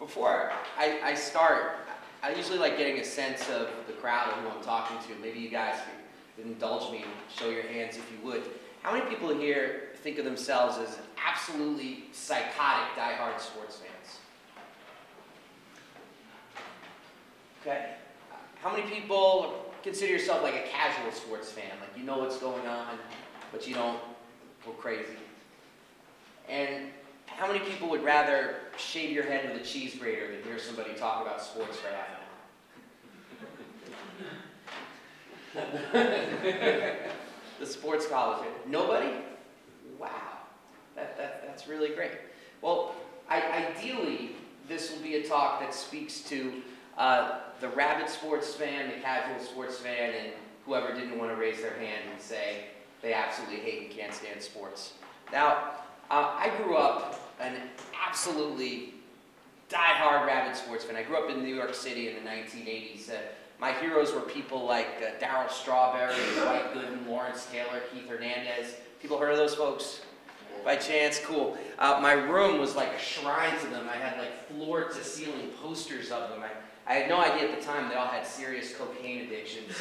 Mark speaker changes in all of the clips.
Speaker 1: before I start, I usually like getting a sense of the crowd and who I'm talking to. Maybe you guys could indulge me and show your hands if you would. How many people here think of themselves as absolutely psychotic, diehard sports fans? Okay. How many people consider yourself like a casual sports fan? Like you know what's going on, but you don't go crazy. And how many people would rather shave your head with a cheese grater than hear somebody talk about sports for half an hour? The sports college. Nobody? Wow. That's really great. Well, ideally, this will be a talk that speaks to the rabid sports fan, the casual sports fan, and whoever didn't want to raise their hand and say they absolutely hate and can't stand sports. Now, I grew up an absolutely die-hard rabid sports fan. I grew up in New York City in the 1980s. My heroes were people like Darryl Strawberry, Dwight Gooden, Lawrence Taylor, Keith Hernandez. People heard of those folks? By chance? Cool. My room was like a shrine to them. I had like floor-to-ceiling posters of them. I had no idea at the time they all had serious cocaine addictions.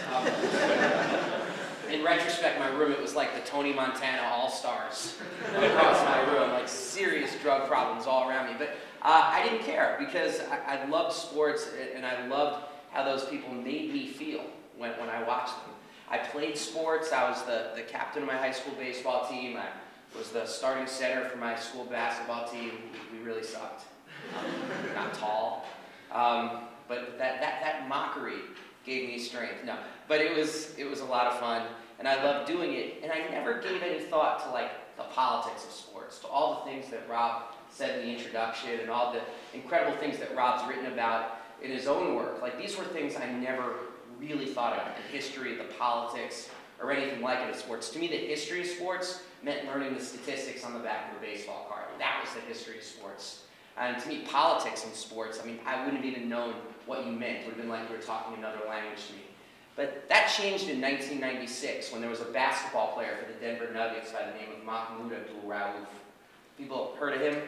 Speaker 1: In retrospect, my room, it was like the Tony Montana All-Stars across my room, like serious drug problems all around me. But I didn't care because I loved sports and I loved how those people made me feel when I watched them. I played sports. I was the captain of my high school baseball team. I was the starting center for my school basketball team. We really sucked. Not tall. But that mockery gave me strength. No, but it was a lot of fun, and I loved doing it. And I never gave any thought to like the politics of sports, to all the things that Rob said in the introduction, and all the incredible things that Rob's written about in his own work. Like these were things I never really thought about: the history, the politics, or anything like it of sports. To me, the history of sports meant learning the statistics on the back of a baseball card. That was the history of sports. And to me, politics in sports, I mean, I wouldn't have even known what you meant. It would have been like you were talking another language to me. But that changed in 1996 when there was a basketball player for the Denver Nuggets by the name of Mahmoud Abdul-Rauf. People heard of him?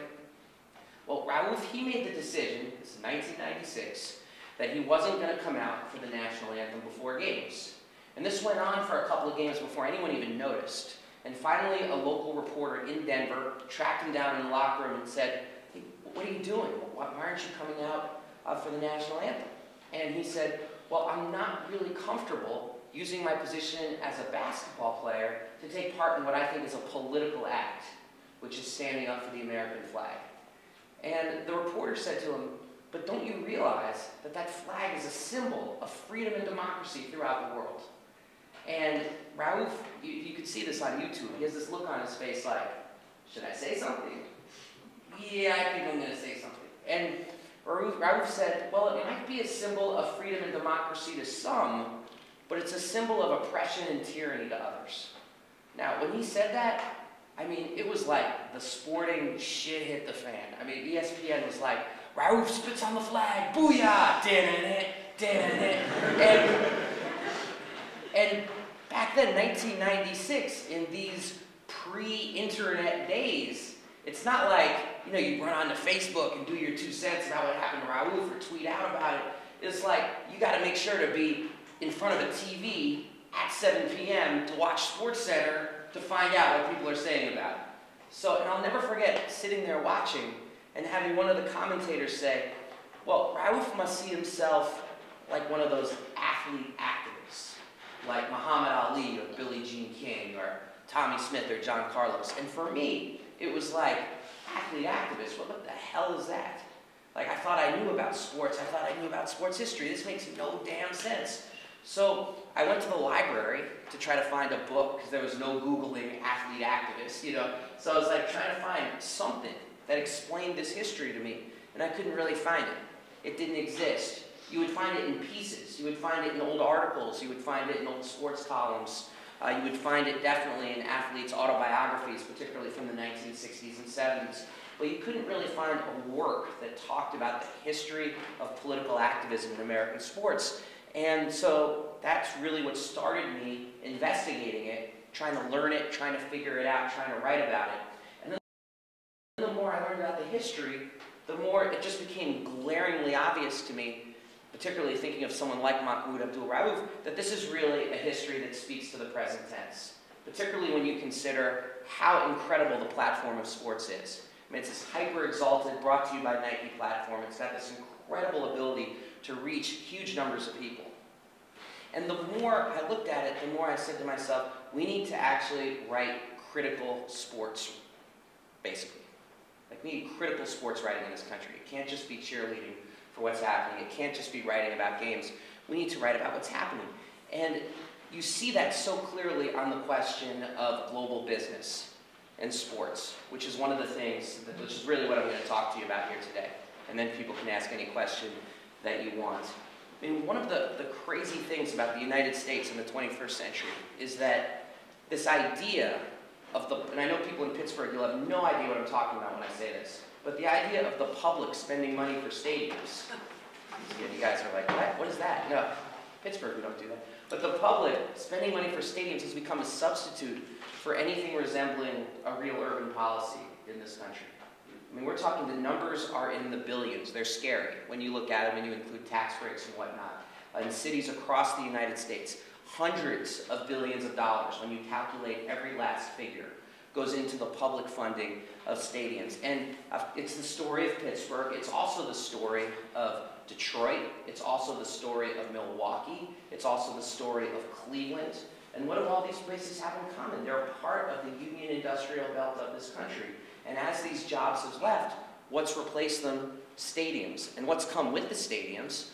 Speaker 1: Well, Rauf, he made the decision, this is 1996, that he wasn't going to come out for the national anthem before games. And this went on for a couple of games before anyone even noticed. And finally, a local reporter in Denver tracked him down in the locker room and said, "Hey, what are you doing? Why aren't you coming out for the national anthem?" And he said, "Well, I'm not really comfortable using my position as a basketball player to take part in what I think is a political act, which is standing up for the American flag." And the reporter said to him, "But don't you realize that that flag is a symbol of freedom and democracy throughout the world?" And Rauf, you could see this on YouTube. He has this look on his face like, should I say something? Yeah, I think I'm going to say something. And Rauf said, well, it might be a symbol of freedom and democracy to some, but it's a symbol of oppression and tyranny to others. Now, when he said that, I mean, it was like the sporting shit hit the fan. I mean, ESPN was like, Rauf spits on the flag, booyah, and back then, 1996, in these pre-internet days, it's not like, you know, you run onto Facebook and do your 2 cents about what happened to Rauf or tweet out about it. It's like, you got to make sure to be in front of a TV at 7 p.m. to watch SportsCenter to find out what people are saying about it. So, and I'll never forget sitting there watching and having one of the commentators say, well, Rauf must see himself like one of those athlete activists, like Muhammad Ali or Billie Jean King or Tommy Smith or John Carlos. And for me, it was like, athlete activist, what the hell is that? Like, I thought I knew about sports. I thought I knew about sports history. This makes no damn sense. So I went to the library to try to find a book, because there was no Googling athlete activist, you know. So I was like trying to find something that explained this history to me, and I couldn't really find it. It didn't exist. You would find it in pieces. You would find it in old articles. You would find it in old sports columns. You would find it definitely in athletes' autobiographies, particularly from the 1960s and 70s. But you couldn't really find a work that talked about the history of political activism in American sports. And so that's really what started me investigating it, trying to learn it, trying to figure it out, trying to write about it. And then the more I learned about the history, the more more it just became glaringly obvious to me, particularly thinking of someone like Mahmoud Abdul-Rauf, that this is really a history that speaks to the present tense, particularly when you consider how incredible the platform of sports is. I mean, it's this hyper-exalted, brought to you by Nike platform. It's got this incredible ability to reach huge numbers of people. And the more I looked at it, the more I said to myself, we need to actually write critical sports, basically. Like, we need critical sports writing in this country. It can't just be cheerleading for what's happening. It can't just be writing about games. We need to write about what's happening. And you see that so clearly on the question of global business and sports, which is one of the things, which is really what I'm going to talk to you about here today. And then people can ask any question that you want. I mean, one of the crazy things about the United States in the 21st century is that this idea of the, and I know people in Pittsburgh, you'll have no idea what I'm talking about when I say this, but the idea of the public spending money for stadiums. You guys are like, what? What is that? No, Pittsburgh, we don't do that. But the public spending money for stadiums has become a substitute for anything resembling a real urban policy in this country. I mean, we're talking, the numbers are in the billions. They're scary when you look at them and you include tax breaks and whatnot. In cities across the United States, hundreds of billions of dollars, when you calculate every last figure, goes into the public funding of stadiums. And it's the story of Pittsburgh. It's also the story of Detroit. It's also the story of Milwaukee. It's also the story of Cleveland. And what do all these places have in common? They're a part of the union industrial belt of this country. And as these jobs have left, what's replaced them? Stadiums. And what's come with the stadiums?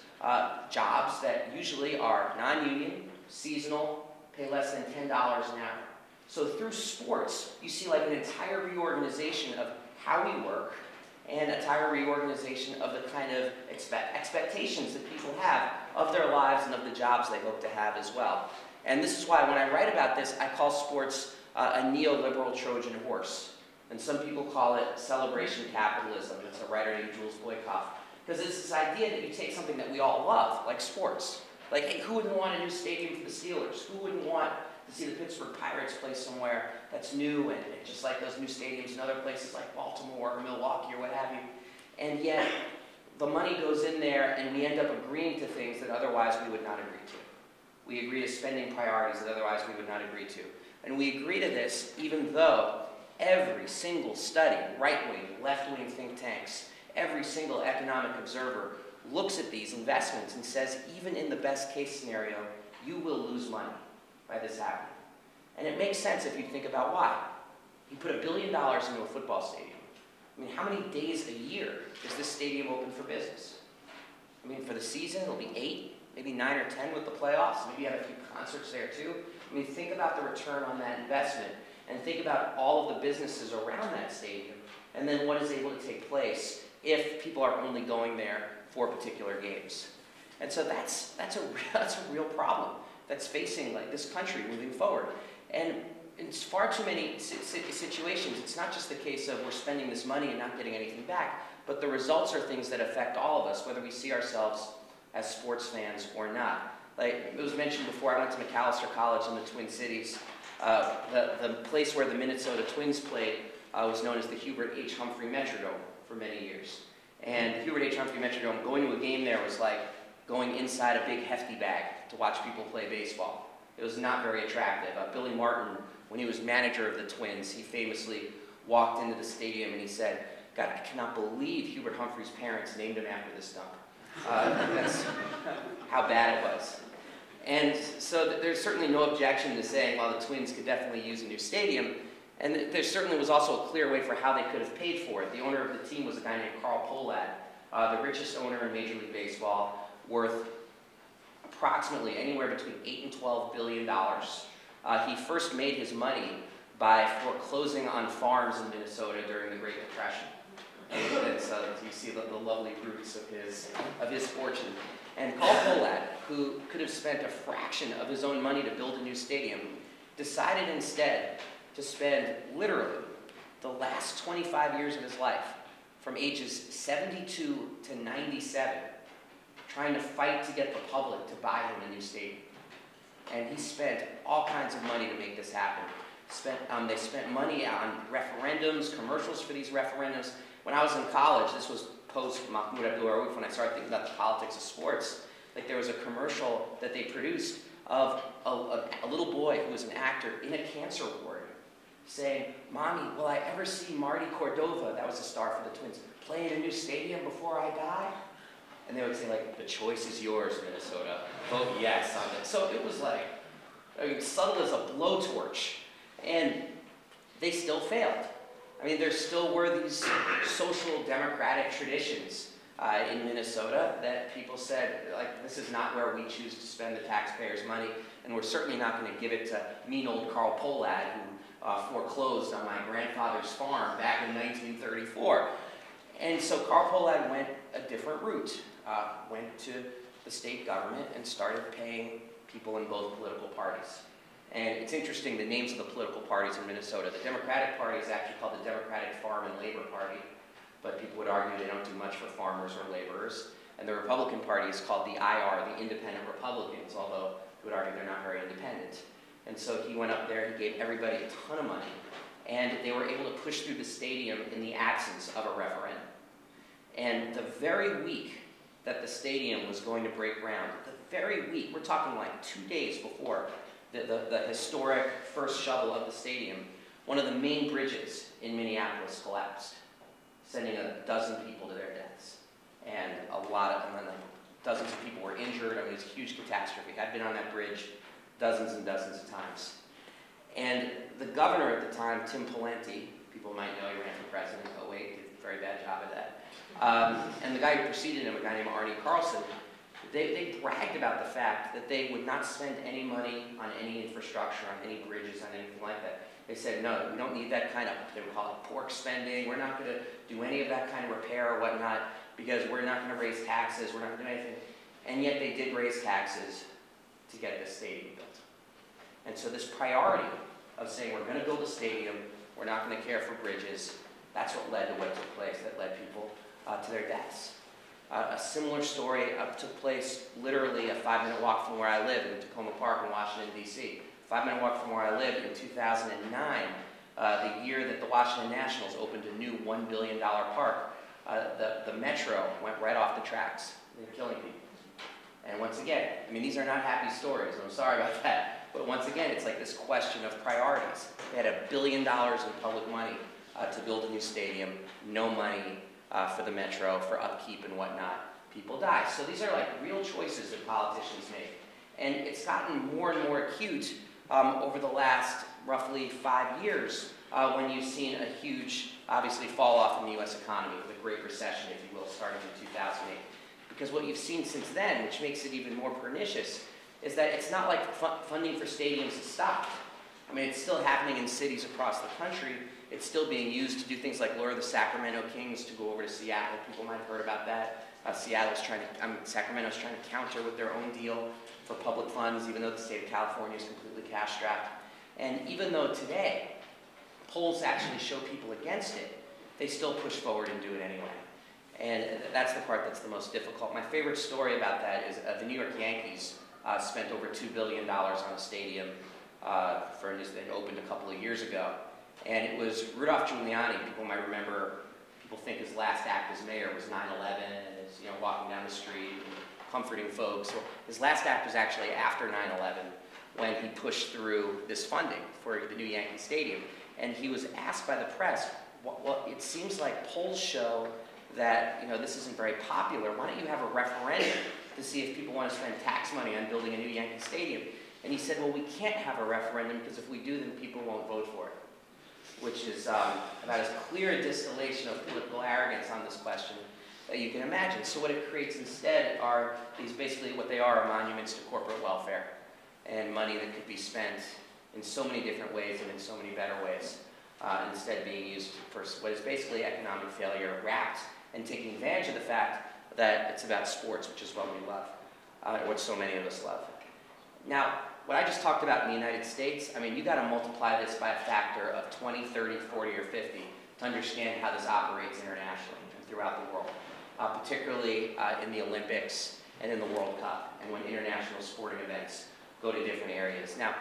Speaker 1: Jobs that usually are non-union, seasonal, pay less than $10 an hour. So through sports, you see like an entire reorganization of how we work and a entire reorganization of the kind of expectations that people have of their lives and of the jobs they hope to have as well. And this is why when I write about this, I call sports a neoliberal Trojan horse. And some people call it celebration capitalism. It's a writer named Jules Boykoff. Because it's this idea that you take something that we all love, like sports. Like, hey, who wouldn't want a new stadium for the Steelers? Who wouldn't want to see the Pittsburgh Pirates play somewhere that's new and just like those new stadiums in other places like Baltimore or Milwaukee or what have you? And yet, the money goes in there and we end up agreeing to things that otherwise we would not agree to. We agree to spending priorities that otherwise we would not agree to. And we agree to this even though every single study, right-wing, left-wing think tanks, every single economic observer looks at these investments and says, even in the best case scenario, you will lose money by this happening. And it makes sense if you think about why. You put $1 billion into a football stadium. I mean, how many days a year is this stadium open for business? I mean, for the season, it'll be 8, maybe 9 or 10 with the playoffs. Maybe you have a few concerts there too. I mean, think about the return on that investment and think about all of the businesses around that stadium and then what is able to take place if people are only going there for particular games. And so that's a real problem that's facing like this country moving forward. And in far too many situations, it's not just the case of we're spending this money and not getting anything back, but the results are things that affect all of us, whether we see ourselves as sports fans or not. Like it was mentioned before, I went to Macalester College in the Twin Cities. The place where the Minnesota Twins played was known as the Hubert H. Humphrey Metrodome for many years. And the Hubert H. Humphrey Metrodome, going to a game there was like going inside a big hefty bag to watch people play baseball. It was not very attractive. Billy Martin, when he was manager of the Twins, he famously walked into the stadium and he said, God, I cannot believe Hubert Humphrey's parents named him after this dump. That's how bad it was. And so there's certainly no objection to saying, well, the Twins could definitely use a new stadium. And there certainly was also a clear way for how they could have paid for it. The owner of the team was a guy named Carl Pohlad, the richest owner in Major League Baseball, worth approximately anywhere between $8 and $12 billion. He first made his money by foreclosing on farms in Minnesota during the Great Depression. And so you see the lovely roots of his fortune. And Carl Pohlad, who could have spent a fraction of his own money to build a new stadium, decided instead to spend literally the last 25 years of his life, from ages 72 to 97, trying to fight to get the public to buy him a new stadium. And he spent all kinds of money to make this happen. They spent money on referendums, commercials for these referendums. When I was in college, this was post Mahmoud Abdul-Rauf, when I started thinking about the politics of sports, like there was a commercial that they produced of a little boy who was an actor in a cancer ward saying, "Mommy, will I ever see Marty Cordova," that was the star for the Twins, "play in a new stadium before I die?" And they would say, like, "The choice is yours, Minnesota. Vote yes on this." So it was like, I mean, subtle as a blowtorch. And they still failed. I mean, there still were these social democratic traditions in Minnesota that people said, like, this is not where we choose to spend the taxpayers' money, and we're certainly not going to give it to mean old Carl Pohlad, who foreclosed on my grandfather's farm back in 1934. And so Carl Pohlad went a different route, went to the state government and started paying people in both political parties. And it's interesting, the names of the political parties in Minnesota. The Democratic Party is actually called the Democratic Farm and Labor Party, but people would argue they don't do much for farmers or laborers. And the Republican Party is called the IR, the Independent Republicans, although you would argue they're not very independent. And so he went up there, he gave everybody a ton of money, and they were able to push through the stadium in the absence of a referendum. And the very week that the stadium was going to break ground, the very week, we're talking like 2 days before the historic first shovel of the stadium, one of the main bridges in Minneapolis collapsed, sending a dozen people to their deaths. And dozens of people were injured. I mean, it was a huge catastrophe. I'd been on that bridge dozens and dozens of times. And the governor at the time, Tim Pawlenty, people might know he ran for president in 2008, did a very bad job at that. And the guy who preceded him, a guy named Arnie Carlson, they bragged about the fact that they would not spend any money on any infrastructure, on any bridges, on anything like that. They said, no, we don't need that kind of, they would call it pork spending. We're not going to do any of that kind of repair or whatnot because we're not going to raise taxes. We're not going to do anything. And yet they did raise taxes to get this stadium built. And so this priority of saying we're going to build a stadium, we're not going to care for bridges, that's what led to what took place, that led people to their deaths. A similar story took place literally a 5-minute walk from where I live in Tacoma Park in Washington, D.C. 5-minute walk from where I lived in 2009, the year that the Washington Nationals opened a new $1 billion park. The Metro went right off the tracks. They're killing people. And once again, I mean, these are not happy stories. I'm sorry about that. But once again, it's like this question of priorities. They had $1 billion in public money to build a new stadium, no money for the Metro, for upkeep and whatnot. People die. So these are like real choices that politicians make. And it's gotten more and more acute over the last roughly 5 years when you've seen a huge, obviously, fall off in the U.S. economy, the Great Recession, if you will, starting in 2008. Because what you've seen since then, which makes it even more pernicious, is that it's not like funding for stadiums has stopped. I mean, it's still happening in cities across the country. It's still being used to do things like lure the Sacramento Kings to go over to Seattle. People might have heard about that. Sacramento's trying to counter with their own deal for public funds, even though the state of California is completely cash-strapped. And even though today polls actually show people against it, they still push forward and do it anyway. And that's the part that's the most difficult. My favorite story about that is the New York Yankees spent over $2 billion on a stadium that opened a couple of years ago. And it was Rudolph Giuliani. People might remember, people think his last act as mayor was 9/11, and his, walking down the street and comforting folks. Well, his last act was actually after 9/11 when he pushed through this funding for the new Yankee Stadium. And he was asked by the press, well, it seems like polls show that this isn't very popular. Why don't you have a referendum to see if people want to spend tax money on building a new Yankee Stadium? And he said, well, we can't have a referendum because if we do, then people won't vote for it. Which is about as clear a distillation of political arrogance on this question that you can imagine. So what it creates instead are these, basically what they are monuments to corporate welfare and money that could be spent in so many different ways and in so many better ways, instead being used for what is basically economic failure wrapped and taking advantage of the fact that it's about sports, which is what we love, what so many of us love. Now, what I just talked about in the United States, I mean, you got to multiply this by a factor of 20, 30, 40, or 50 to understand how this operates internationally and throughout the world, particularly in the Olympics and in the World Cup, and when international sporting events go to different areas. Now,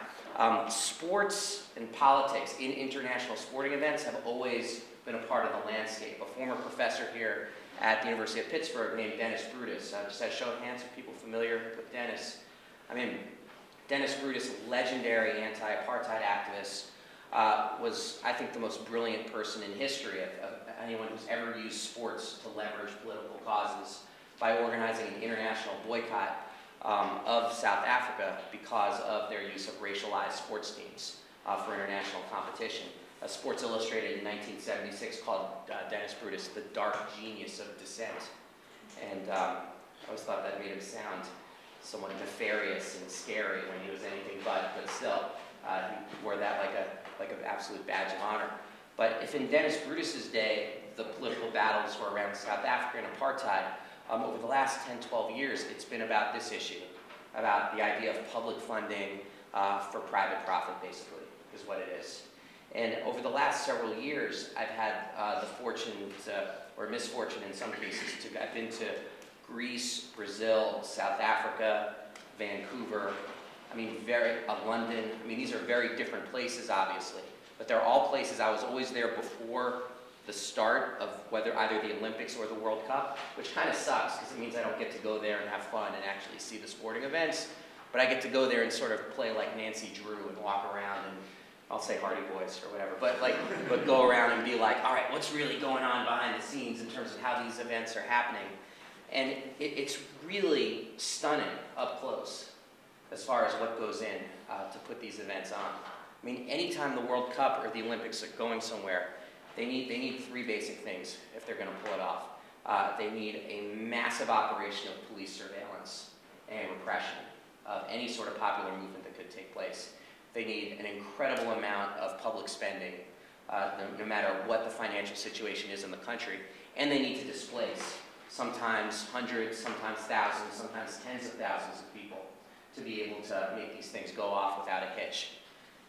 Speaker 1: sports and politics in international sporting events have always been a part of the landscape. A former professor here at the University of Pittsburgh named Dennis Brutus. Just a show of hands of people familiar with Dennis. I mean, Dennis Brutus, legendary anti-apartheid activist, was, I think, the most brilliant person in history of anyone who's ever used sports to leverage political causes by organizing an international boycott of South Africa because of their use of racialized sports teams for international competition. Sports Illustrated in 1976 called Dennis Brutus the dark genius of dissent. And I always thought that made him sound somewhat nefarious and scary when he was anything but still, he wore that like an absolute badge of honor. But if in Dennis Brutus's day, the political battles were around South Africa and apartheid, over the last 10, 12 years, it's been about this issue, about the idea of public funding for private profit, basically, is what it is. And over the last several years, I've had the fortune or misfortune in some cases, I've been to Greece, Brazil, South Africa, Vancouver, London. I mean, these are very different places, obviously, but they're all places I was always there before the start of either the Olympics or the World Cup, which kind of sucks because it means I don't get to go there and have fun and actually see the sporting events, but I get to go there and sort of play like Nancy Drew and walk around and I'll say Hardy Boys or whatever, but go around and be like, all right, what's really going on behind the scenes in terms of how these events are happening? And it's really stunning up close as far as what goes in to put these events on. I mean, anytime the World Cup or the Olympics are going somewhere, they need three basic things if they're going to pull it off. They need a massive operation of police surveillance and repression of any sort of popular movement that could take place. They need an incredible amount of public spending, no matter what the financial situation is in the country, and they need to displace sometimes hundreds, sometimes thousands, sometimes tens of thousands of people to be able to make these things go off without a hitch.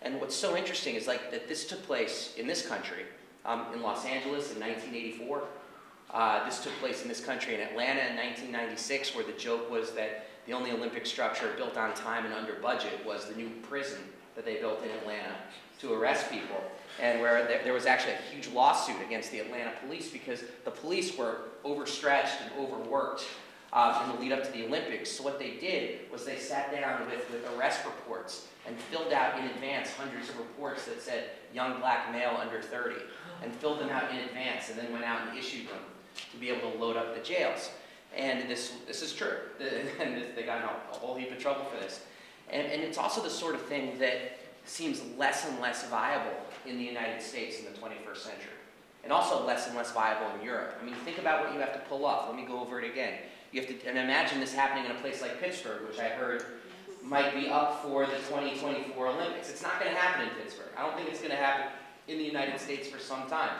Speaker 1: And what's so interesting is that this took place in this country, in Los Angeles in 1984. This took place in this country in Atlanta in 1996, where the joke was that the only Olympic structure built on time and under budget was the new prison that they built in Atlanta to arrest people, and where there was actually a huge lawsuit against the Atlanta police because the police were overstretched and overworked in the lead up to the Olympics. So what they did was they sat down with arrest reports and filled out in advance hundreds of reports that said young black male under 30, and filled them out in advance and then went out and issued them to be able to load up the jails. And this is true, and they got in a whole heap of trouble for this. And it's also the sort of thing that seems less and less viable in the United States in the 21st century, and also less and less viable in Europe. I mean, think about what you have to pull off. Let me go over it again. You have to, and imagine this happening in a place like Pittsburgh, which I heard might be up for the 2024 Olympics. It's not going to happen in Pittsburgh. I don't think it's going to happen in the United States for some time.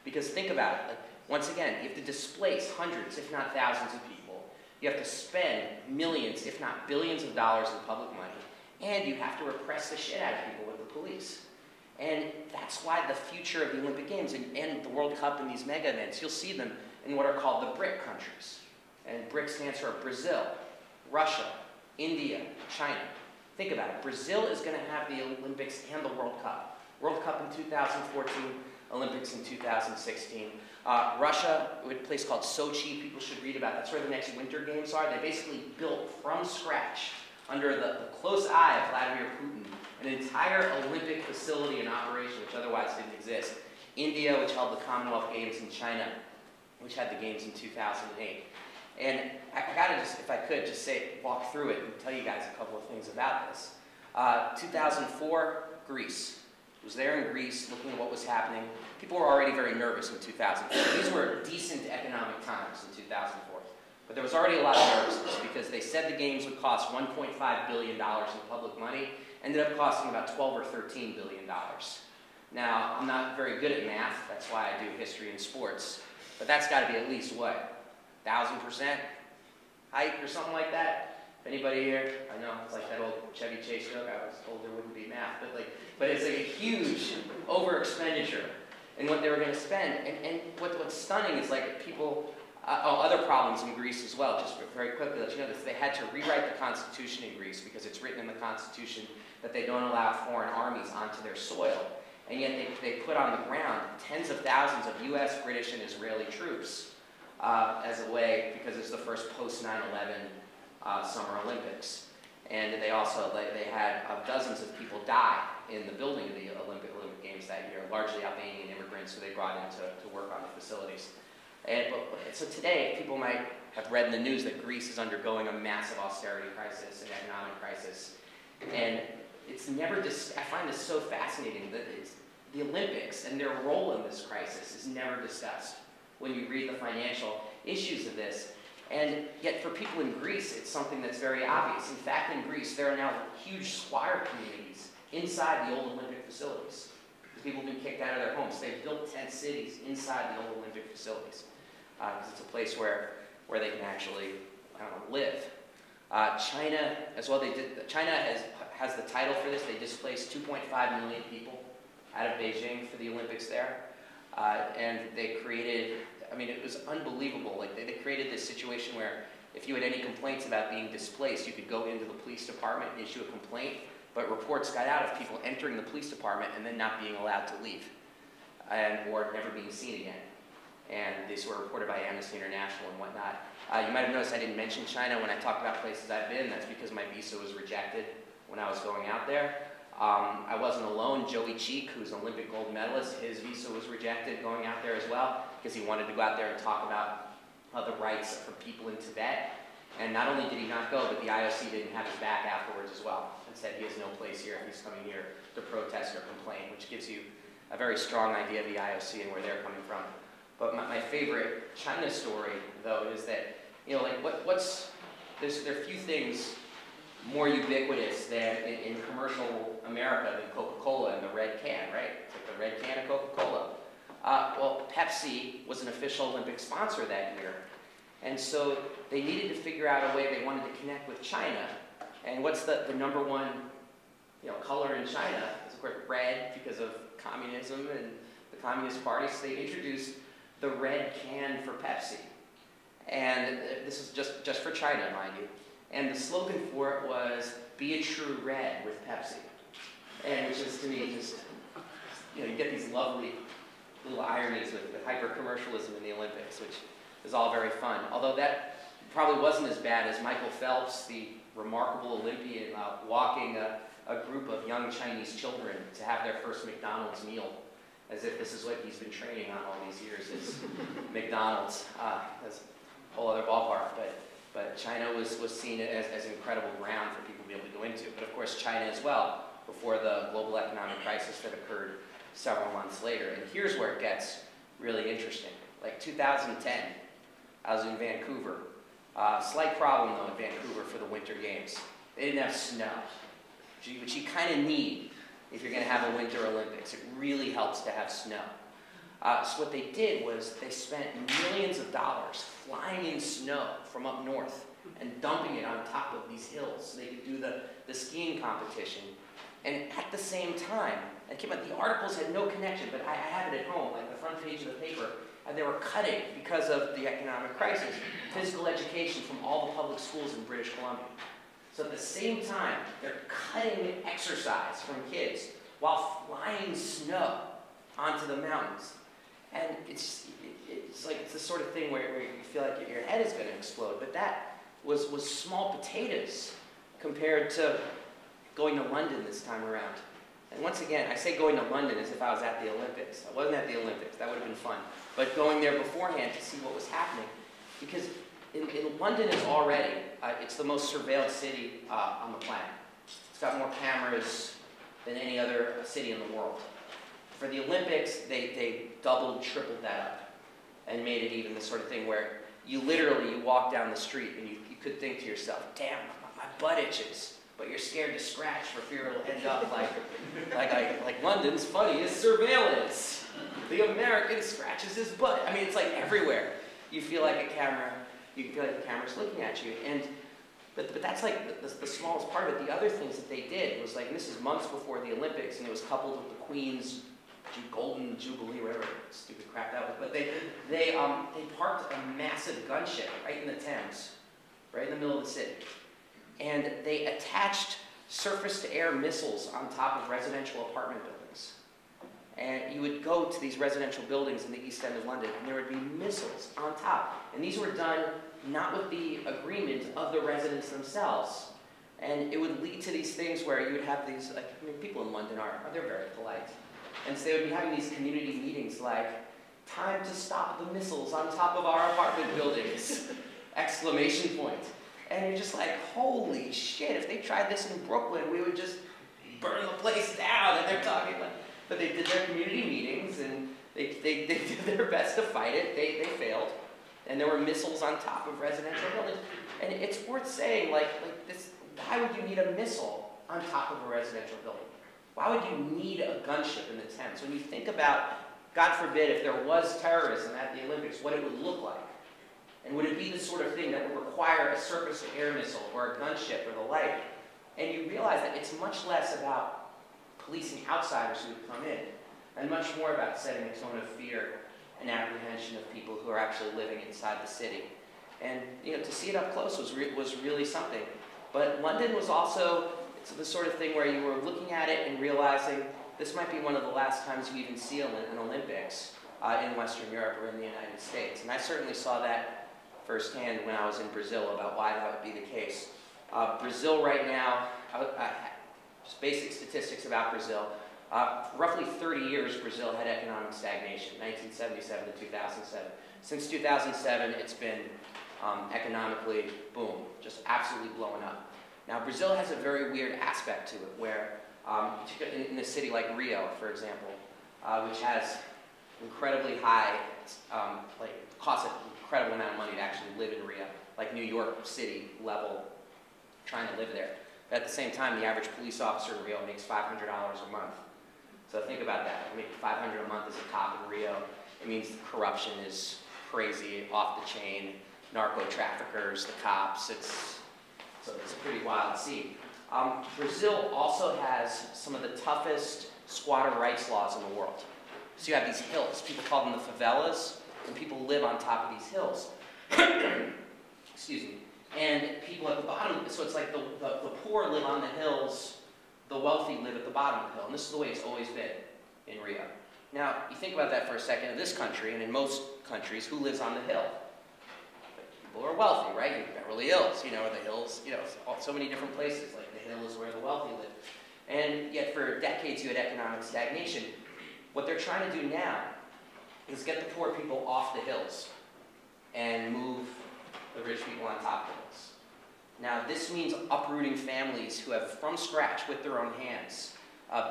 Speaker 1: Because think about it. Once again, you have to displace hundreds, if not thousands of people. You have to spend millions, if not billions of dollars in public money. And you have to repress the shit out of people with the police. And that's why the future of the Olympic Games and the World Cup and these mega events, you'll see them in what are called the BRIC countries. And BRIC stands for Brazil, Russia, India, China. Think about it. Brazil is going to have the Olympics and the World Cup. World Cup in 2014, Olympics in 2016. Russia, a place called Sochi, people should read about. That's where the next Winter Games are. They basically built from scratch, under the close eye of Vladimir Putin, an entire Olympic facility in operation which otherwise didn't exist. India, which held the Commonwealth Games, in China, which had the Games in 2008. And I gotta just, if I could, just walk through it and tell you guys a couple of things about this. 2004, Greece. I was there in Greece looking at what was happening. People were already very nervous in 2004. These were decent economic times in 2004. But there was already a lot of nervousness because they said the games would cost $1.5 billion in public money, ended up costing about $12 or $13 billion. Now, I'm not very good at math, that's why I do history and sports, but that's got to be at least, what, 1,000% hike or something like that? If anybody here, I know, it's like that old Chevy Chase joke, I was told there wouldn't be math, but it's like a huge over-expenditure in what they were going to spend. And what's stunning is like people, other problems in Greece as well, just very quickly let you know this, they had to rewrite the Constitution in Greece because it's written in the Constitution that they don't allow foreign armies onto their soil. And yet they put on the ground tens of thousands of US, British, and Israeli troops as a way, because it's the first post 9/11 Summer Olympics. And they also, they had dozens of people die in the building of the Olympic Games that year, largely Albanian immigrants who they brought in to work on the facilities. So today, people might have read in the news that Greece is undergoing a massive austerity crisis, an economic crisis. And it's never I find this so fascinating that the Olympics and their role in this crisis is never discussed when you read the financial issues of this. And yet for people in Greece, it's something that's very obvious. In fact, in Greece, there are now huge squatter communities inside the old Olympic facilities. People have been kicked out of their homes. They've built tent cities inside the old Olympic facilities because it's a place where they can actually, live. China, as well, China has the title for this. They displaced 2.5 million people out of Beijing for the Olympics there. And they created, it was unbelievable. Like they created this situation where if you had any complaints about being displaced, you could go into the police department and issue a complaint, but reports got out of people entering the police department and then not being allowed to leave, or never being seen again. And these were reported by Amnesty International and whatnot. You might have noticed I didn't mention China when I talked about places I've been. That's because my visa was rejected when I was going out there. I wasn't alone. Joey Cheek, who's an Olympic gold medalist, his visa was rejected going out there as well because he wanted to go out there and talk about the rights for people in Tibet. And not only did he not go, but the IOC didn't have his back afterwards as well and said he has no place here if he's coming here to protest or complain, which gives you a very strong idea of the IOC and where they're coming from. But my favorite China story, though, is that, there are few things more ubiquitous than in commercial America than Coca-Cola and the red can, right? It's like the red can of Coca-Cola. Well, Pepsi was an official Olympic sponsor that year. And so they needed to figure out a way they wanted to connect with China. And what's the number one color in China? It's of course red because of communism and the Communist Party. So they introduced the red can for Pepsi. And this is just for China, mind you. And the slogan for it was, "Be a true red with Pepsi." And which is, to me, just, you get these lovely little ironies with hyper-commercialism in the Olympics, which is all very fun. Although that probably wasn't as bad as Michael Phelps, the remarkable Olympian, walking a group of young Chinese children to have their first McDonald's meal, as if this is what he's been training on all these years, is McDonald's. That's a whole other ballpark, but China was seen as an incredible ground for people to be able to go into. But of course, China as well, before the global economic crisis that occurred several months later. And here's where it gets really interesting. Like 2010, I was in Vancouver. Slight problem, though, in Vancouver for the Winter Games. They didn't have snow, which you kind of need if you're going to have a Winter Olympics. It really helps to have snow. So what they did was they spent millions of dollars flying in snow from up north and dumping it on top of these hills so they could do the skiing competition. And at the same time, the articles had no connection, but I have it at home, like the front page of the paper, and they were cutting, because of the economic crisis, physical education from all the public schools in British Columbia. So at the same time, they're cutting exercise from kids while flying snow onto the mountains. And it's the sort of thing where you feel like your head is going to explode. But that was small potatoes compared to going to London this time around. And once again, I say going to London as if I was at the Olympics. I wasn't at the Olympics. That would have been fun. But going there beforehand to see what was happening. Because in London is already, it's the most surveilled city on the planet. It's got more cameras than any other city in the world. For the Olympics, they doubled, tripled that up and made it even the sort of thing where you walk down the street and you could think to yourself, damn, my butt itches, but you're scared to scratch for fear it'll end up like London's funniest surveillance. The American scratches his butt. It's like everywhere. You feel like a camera, the camera's looking at you. But that's like the smallest part of it. The other things that they did was and this is months before the Olympics, and it was coupled with the Queen's Golden Jubilee, whatever stupid crap that was. But they parked a massive gunship right in the Thames, right in the middle of the city. And they attached surface-to-air missiles on top of residential apartment buildings. And you would go to these residential buildings in the East End of London, and there would be missiles on top. And these were done not with the agreement of the residents themselves. And it would lead to these things where you would have these, like, I mean, people in London they're very polite. And so they would be having these community meetings like, time to stop the missiles on top of our apartment buildings, exclamation point. And you're just like, holy shit, if they tried this in Brooklyn, we would just burn the place down. And they're talking like, but they did their community meetings, and they did their best to fight it. They failed. And there were missiles on top of residential buildings. And it's worth saying, like this, why would you need a missile on top of a residential building? Why would you need a gunship in the Thames? When you think about, God forbid, if there was terrorism at the Olympics, what it would look like. And would it be the sort of thing that would require a surface-to-air missile or a gunship or the like? And you realize that it's much less about policing outsiders who would come in, and much more about setting a tone of fear and apprehension of people who are actually living inside the city. And to see it up close was really something. But London was also the sort of thing where you were looking at it and realizing this might be one of the last times you even see an Olympics in Western Europe or in the United States. And I certainly saw that firsthand when I was in Brazil about why that would be the case. Brazil right now, just basic statistics about Brazil. Roughly 30 years, Brazil had economic stagnation, 1977 to 2007. Since 2007, it's been economically, boom, just absolutely blowing up. Now, Brazil has a very weird aspect to it, where in a city like Rio, for example, which has incredibly high, costs an incredible amount of money to actually live in Rio, like New York City level, trying to live there. But at the same time, the average police officer in Rio makes $500 a month. So think about that. I mean, $500 a month as a cop in Rio. It means corruption is crazy, off the chain, narco-traffickers, the cops. So it's a pretty wild scene. Brazil also has some of the toughest squatter rights laws in the world. So you have these hills. People call them the favelas, and people live on top of these hills. Excuse me. And people at the bottom, so it's like the poor live on the hills, the wealthy live at the bottom of the hill. And this is the way it's always been in Rio. Now, you think about that for a second. In this country, and in most countries, who lives on the hill? People are wealthy, right? Beverly Hills, or the hills, so many different places. Like the hill is where the wealthy live. And yet for decades you had economic stagnation. What they're trying to do now is get the poor people off the hills and move the rich people on top of the hills. Now this means uprooting families who have, from scratch, with their own hands,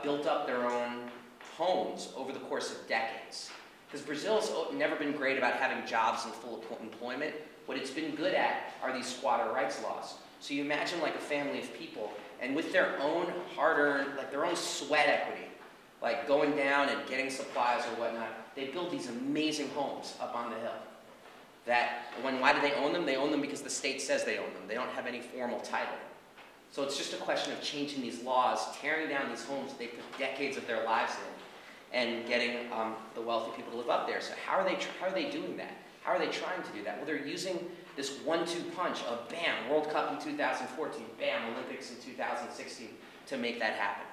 Speaker 1: built up their own homes over the course of decades. Because Brazil's never been great about having jobs and full employment. What it's been good at are these squatter rights laws. So you imagine like a family of people, and with their own hard-earned, like their own sweat equity, like going down and getting supplies or whatnot, they build these amazing homes up on the hill. Why do they own them? They own them because the state says they own them. They don't have any formal title. So it's just a question of changing these laws, tearing down these homes that they put decades of their lives in, and getting the wealthy people to live up there. So how are they doing that? How are they trying to do that? Well, they're using this 1-2 punch of bam, World Cup in 2014, bam, Olympics in 2016 to make that happen.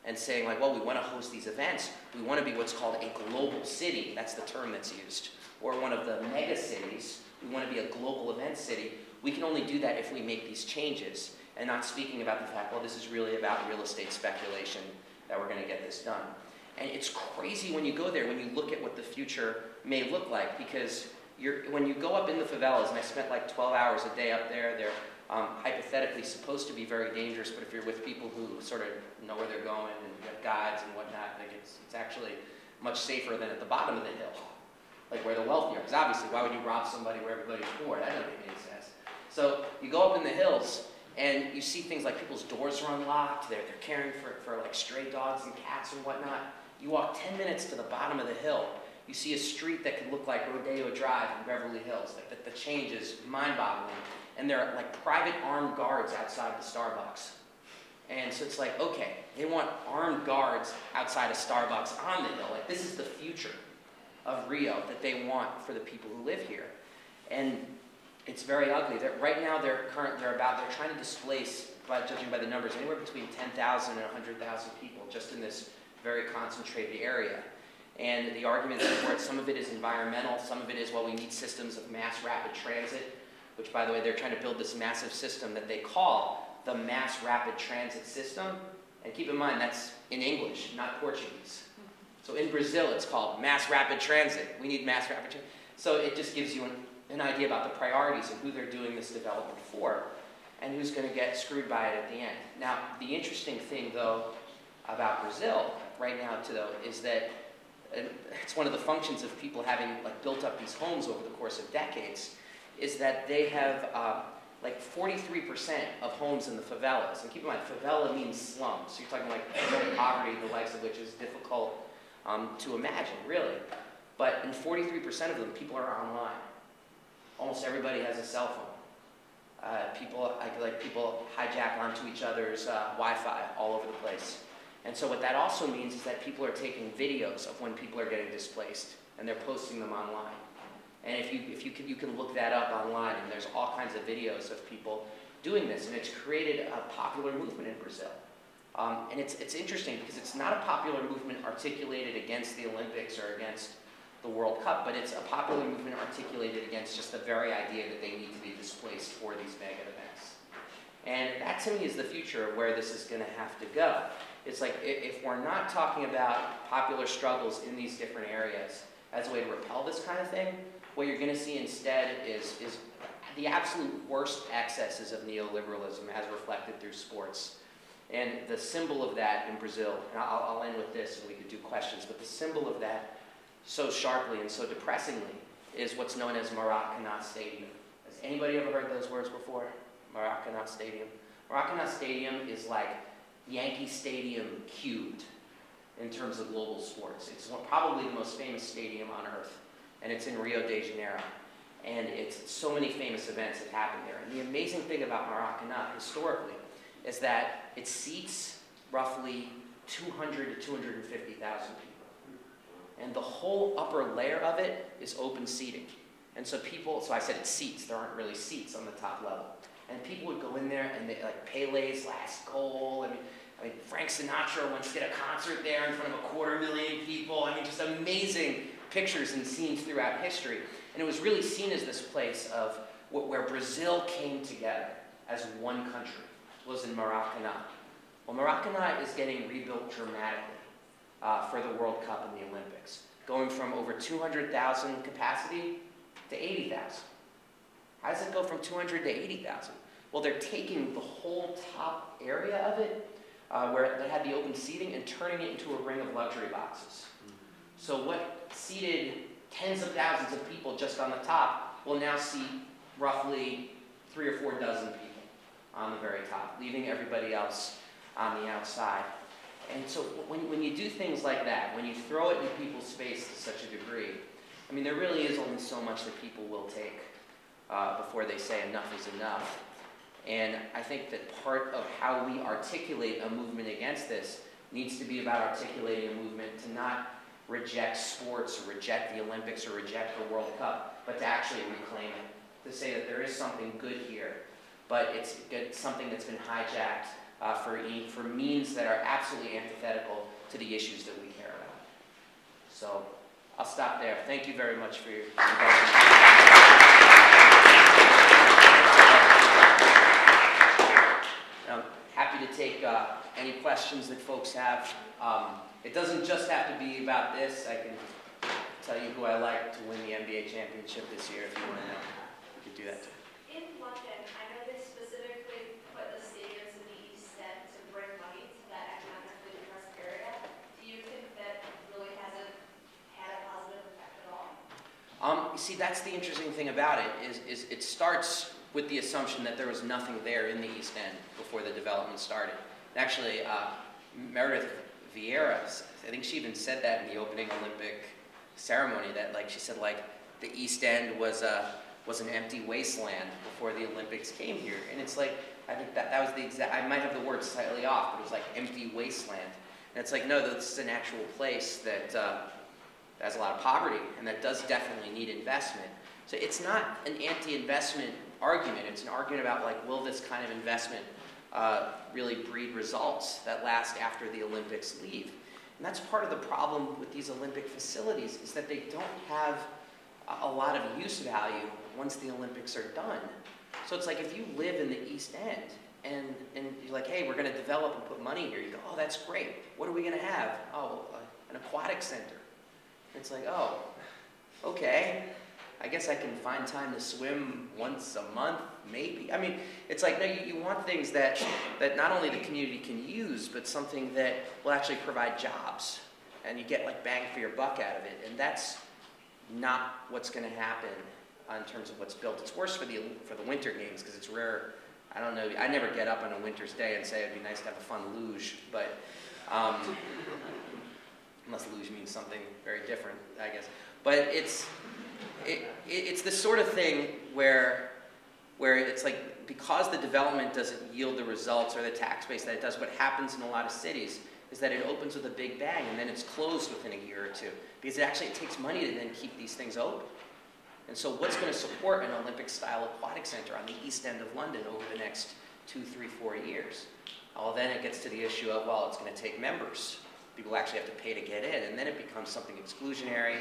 Speaker 1: And saying like, well, we want to host these events. We want to be what's called a global city. That's the term that's used. Or one of the mega cities. We want to be a global event city. We can only do that if we make these changes. And not speaking about the fact, well, this is really about real estate speculation that we're going to get this done. And it's crazy when you go there, when you look at what the future may look like, because when you go up in the favelas, and I spent like 12 hours a day up there, they're hypothetically supposed to be very dangerous, but if you're with people who sort of know where they're going and you have guides and whatnot, like it's actually much safer than at the bottom of the hill, like where the wealthy are. Because obviously, why would you rob somebody where everybody's poor? That doesn't make any sense. So you go up in the hills, and you see things like people's doors are unlocked, they're caring for like stray dogs and cats and whatnot. You walk 10 minutes to the bottom of the hill, you see a street that could look like Rodeo Drive in Beverly Hills. Like the change is mind-boggling. And there are like private armed guards outside the Starbucks. And so it's like, okay, they want armed guards outside of Starbucks on the hill. Like this is the future of Rio that they want for the people who live here. And it's very ugly. Right now they're trying to displace, judging by the numbers, anywhere between 10,000 and 100,000 people just in this very concentrated area. And the arguments for it, some of it is environmental, some of it is, well, we need systems of mass rapid transit, which, by the way, they're trying to build this massive system that they call the mass rapid transit system. And keep in mind, that's in English, not Portuguese. So in Brazil, it's called mass rapid transit. We need mass rapid transit. So it just gives you an idea about the priorities and who they're doing this development for and who's going to get screwed by it at the end. Now, the interesting thing, though, about Brazil right now, too, though, is that it's one of the functions of people having built up these homes over the course of decades, is that they have 43% of homes in the favelas. And keep in mind, favela means slums. So you're talking poverty, the likes of which is difficult to imagine, really. But in 43% of them, people are online. Almost everybody has a cell phone. People hijack onto each other's Wi-Fi all over the place. And so what that also means is that people are taking videos of when people are getting displaced, and they're posting them online. And if you can look that up online, and there's all kinds of videos of people doing this, and it's created a popular movement in Brazil. And it's interesting because it's not a popular movement articulated against the Olympics or against the World Cup, but it's a popular movement articulated against just the very idea that they need to be displaced for these mega events. And that, to me, is the future of where this is going to have to go. It's like, if we're not talking about popular struggles in these different areas as a way to repel this kind of thing, what you're going to see instead is the absolute worst excesses of neoliberalism as reflected through sports. And the symbol of that in Brazil, and I'll end with this and we could do questions, but the symbol of that so sharply and so depressingly is what's known as Maracanã Stadium. Has anybody ever heard those words before? Maracanã Stadium. Maracanã Stadium is like Yankee Stadium cubed in terms of global sports. It's probably the most famous stadium on earth, and it's in Rio de Janeiro. And it's so many famous events that happen there. And the amazing thing about Maracanã, historically, is that it seats roughly 200 to 250,000 people. And the whole upper layer of it is open seating. And so so I said it's seats, there aren't really seats on the top level. And people would go in there and they, Pele's last goal. I mean, Frank Sinatra once did a concert there in front of 250,000 people. I mean, just amazing pictures and scenes throughout history. And it was really seen as this place of where Brazil came together as one country, was in Maracanã. Well, Maracanã is getting rebuilt dramatically for the World Cup and the Olympics, going from over 200,000 capacity to 80,000. How does it go from 200 to 80,000? Well, they're taking the whole top area of it, where they had the open seating, and turning it into a ring of luxury boxes. So what seated tens of thousands of people just on the top will now seat roughly 3 or 4 dozen people on the very top, leaving everybody else on the outside. And so when you do things like that, when you throw it in people's face to such a degree, I mean, there really is only so much that people will take before they say enough is enough. And I think that part of how we articulate a movement against this needs to be about articulating a movement to not reject sports, or reject the Olympics, or reject the World Cup, but to actually reclaim it, to say that there is something good here, but it's something that's been hijacked for means that are absolutely antithetical to the issues that we care about. So I'll stop there. Thank you very much for your involvement. I'm happy to take any questions that folks have. It doesn't just have to be about this. I can tell you who I like to win the NBA championship this year if you want to know. We could do that too.
Speaker 2: In London, I know they specifically put the stadiums in the East End to bring money to that economically depressed area. Do you think that really hasn't had a positive effect at all?
Speaker 1: You see, that's the interesting thing about it, is it starts with the assumption that there was nothing there in the East End before the development started. And actually, Meredith Vieira, I think she even said that in the opening Olympic ceremony, that she said the East End was an empty wasteland before the Olympics came here. And it's I think that was the exact, I might have the word slightly off, but it was empty wasteland. And it's no, this is an actual place that has a lot of poverty and that does definitely need investment. So it's not an anti-investment argument, it's an argument about will this kind of investment really breed results that last after the Olympics leave. And that's part of the problem with these Olympic facilities, is that they don't have a lot of use value once the Olympics are done. So it's like if you live in the East End and you're like, hey, we're going to develop and put money here. You go, oh, that's great. What are we going to have? Oh, an aquatic center. It's like, oh, okay. I guess I can find time to swim once a month, maybe. I mean, it's like, no, you want things that not only the community can use, but something that will actually provide jobs. And you get like bang for your buck out of it. And that's not what's going to happen in terms of what's built. It's worse for the winter games because it's rare. I don't know. I never get up on a winter's day and say it'd be nice to have a fun luge, but unless luge means something very different, I guess. But it's the sort of thing where it's like, because the development doesn't yield the results or the tax base that it does, what happens in a lot of cities is that it opens with a big bang and then it's closed within a year or two, because it takes money to then keep these things open. And so what's going to support an Olympic-style aquatic center on the East End of London over the next 2, 3, 4 years? Well, then it gets to the issue of, well, it's going to take members. People actually have to pay to get in, and then it becomes something exclusionary.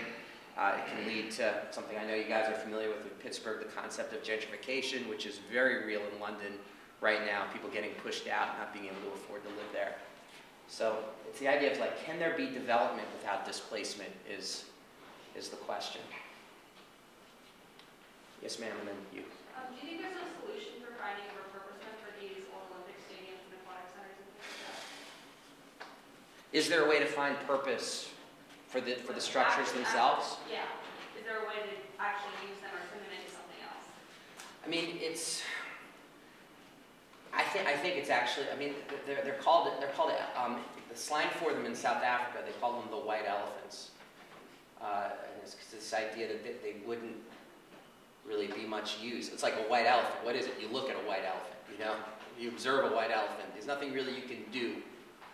Speaker 1: It can lead to something I know you guys are familiar with in Pittsburgh, the concept of gentrification, which is very real in London right now. People getting pushed out, not being able to afford to live there. So it's the idea of like, can there be development without displacement is the question. Yes, ma'am, and then you.
Speaker 2: Do you think there's a solution for finding a repurposement for these old Olympic stadiums and aquatic centers and things like that?
Speaker 1: Is there a way to find purpose for the structures themselves?
Speaker 2: Yeah. Is there a way to actually use them or turn them into something else?
Speaker 1: I mean, I think it's actually, I mean, they're called the slang for them in South Africa, they call them the white elephants. And it's this idea that they wouldn't really be much use. It's like a white elephant. What is it? You look at a white elephant, you know? You observe a white elephant. There's nothing really you can do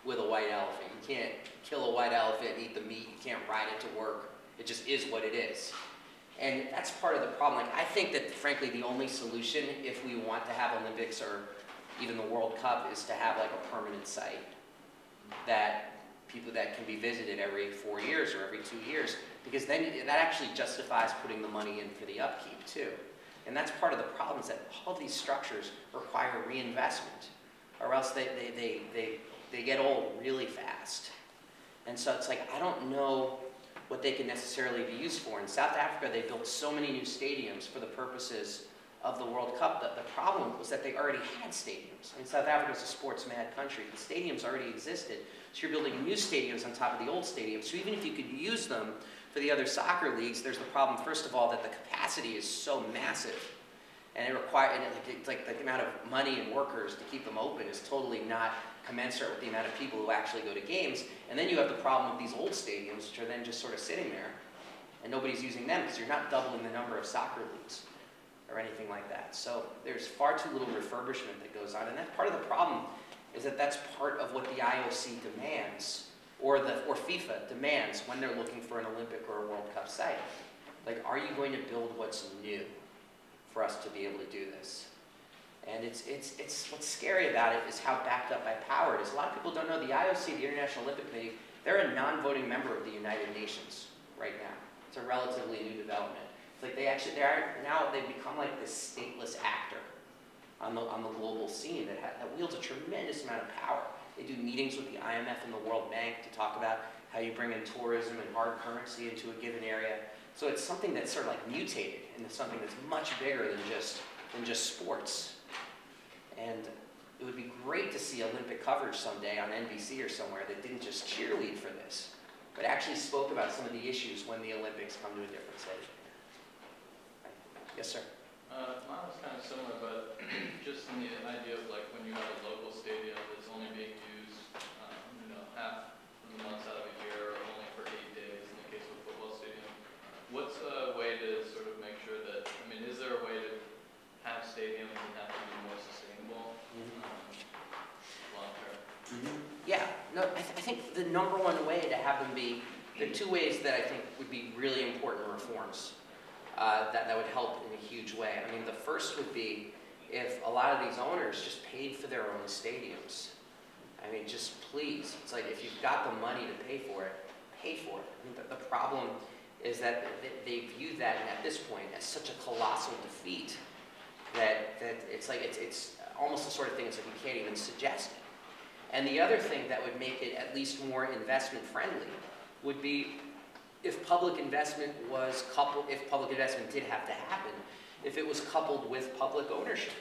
Speaker 1: with a white elephant. You can't kill a white elephant and eat the meat. You can't ride it to work. It just is what it is. And that's part of the problem. Like, I think that, frankly, the only solution, if we want to have Olympics or even the World Cup, is to have like a permanent site that can be visited every 4 years or every 2 years, because then that actually justifies putting the money in for the upkeep too. And that's part of the problem, is that all of these structures require reinvestment, or else they get old really fast. And so it's like, I don't know what they can necessarily be used for. In South Africa, they built so many new stadiums for the purposes of the World Cup. The problem was that they already had stadiums. I mean, South Africa is a sports-mad country. The stadiums already existed. So you're building new stadiums on top of the old stadiums. So even if you could use them for the other soccer leagues, there's the problem, first of all, that the capacity is so massive. And it's like the amount of money and workers to keep them open is totally not commensurate with the amount of people who actually go to games. And then you have the problem of these old stadiums, which are then just sort of sitting there, and nobody's using them because you're not doubling the number of soccer leagues or anything like that. So there's far too little refurbishment that goes on. And that's part of the problem, is that that's part of what the IOC demands, or FIFA demands when they're looking for an Olympic or a World Cup site. Like, are you going to build what's new for us to be able to do this? And it's what's scary about it is how backed up by power it is. A lot of people don't know the IOC, the International Olympic Committee, they're a non-voting member of the United Nations right now. It's a relatively new development. It's like they've become like this stateless actor on the global scene that wields a tremendous amount of power. They do meetings with the IMF and the World Bank to talk about how you bring in tourism and hard currency into a given area. So it's something that's sort of like mutated into something that's much bigger than just sports. And it would be great to see Olympic coverage someday on NBC or somewhere that didn't just cheerlead for this, but actually spoke about some of the issues when the Olympics come to a different stage. Yes, sir.
Speaker 3: Mine was kind of similar, but just in the idea of like when you have a local stadium that's only being used, half of the months out of a year, or only for 8 days in the case of a football stadium. What's a way to sort of make sure that, I mean, is there a way to have stadiums that have to be more sustainable long term?
Speaker 1: Yeah, no, I think the number one way to have them be, there are two ways that I think would be really important reforms that would help in a huge way. I mean, the first would be if a lot of these owners just paid for their own stadiums. I mean, just please. It's like if you've got the money to pay for it, pay for it. I mean, the problem is that they view that at this point as such a colossal defeat that it's like it's almost the sort of thing it's like you can't even suggest it. And the other thing that would make it at least more investment friendly would be if public investment was coupled, if public investment did have to happen, if it was coupled with public ownership.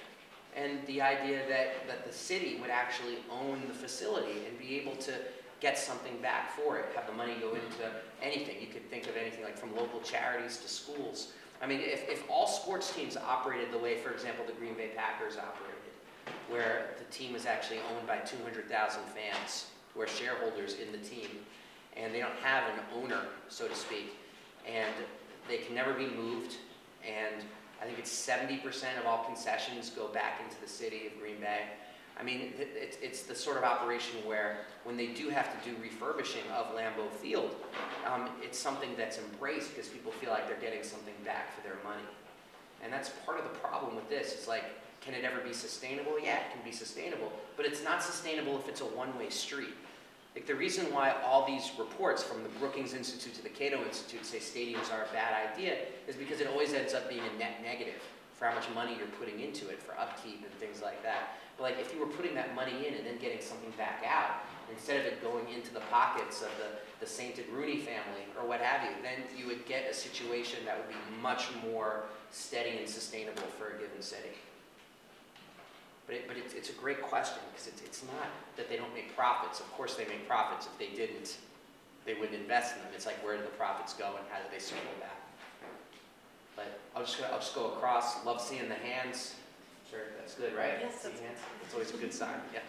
Speaker 1: And the idea that the city would actually own the facility and be able to get something back for it, have the money go into anything. You could think of anything like from local charities to schools. I mean, if all sports teams operated the way, for example, the Green Bay Packers operated, where the team is actually owned by 200,000 fans who are shareholders in the team, and they don't have an owner, so to speak, and they can never be moved, and I think it's 70% of all concessions go back into the city of Green Bay. I mean, it's the sort of operation where when they do have to do refurbishing of Lambeau Field, it's something that's embraced because people feel like they're getting something back for their money. And that's part of the problem with this. It's like, can it ever be sustainable? Yeah, it can be sustainable, but it's not sustainable if it's a one-way street. Like the reason why all these reports from the Brookings Institute to the Cato Institute say stadiums are a bad idea is because it always ends up being a net negative for how much money you're putting into it for upkeep and things like that. But like if you were putting that money in and then getting something back out, instead of it going into the pockets of the sainted Rooney family or what have you, then you would get a situation that would be much more steady and sustainable for a given city. But it's a great question because it's not that they don't make profits. Of course they make profits. If they didn't, they wouldn't invest in them. It's like where do the profits go and how do they circle back? But I'll just go across. Love seeing the hands. Sure, that's good, right?
Speaker 2: Yes, that's
Speaker 1: hands. It's always a good sign. Yeah.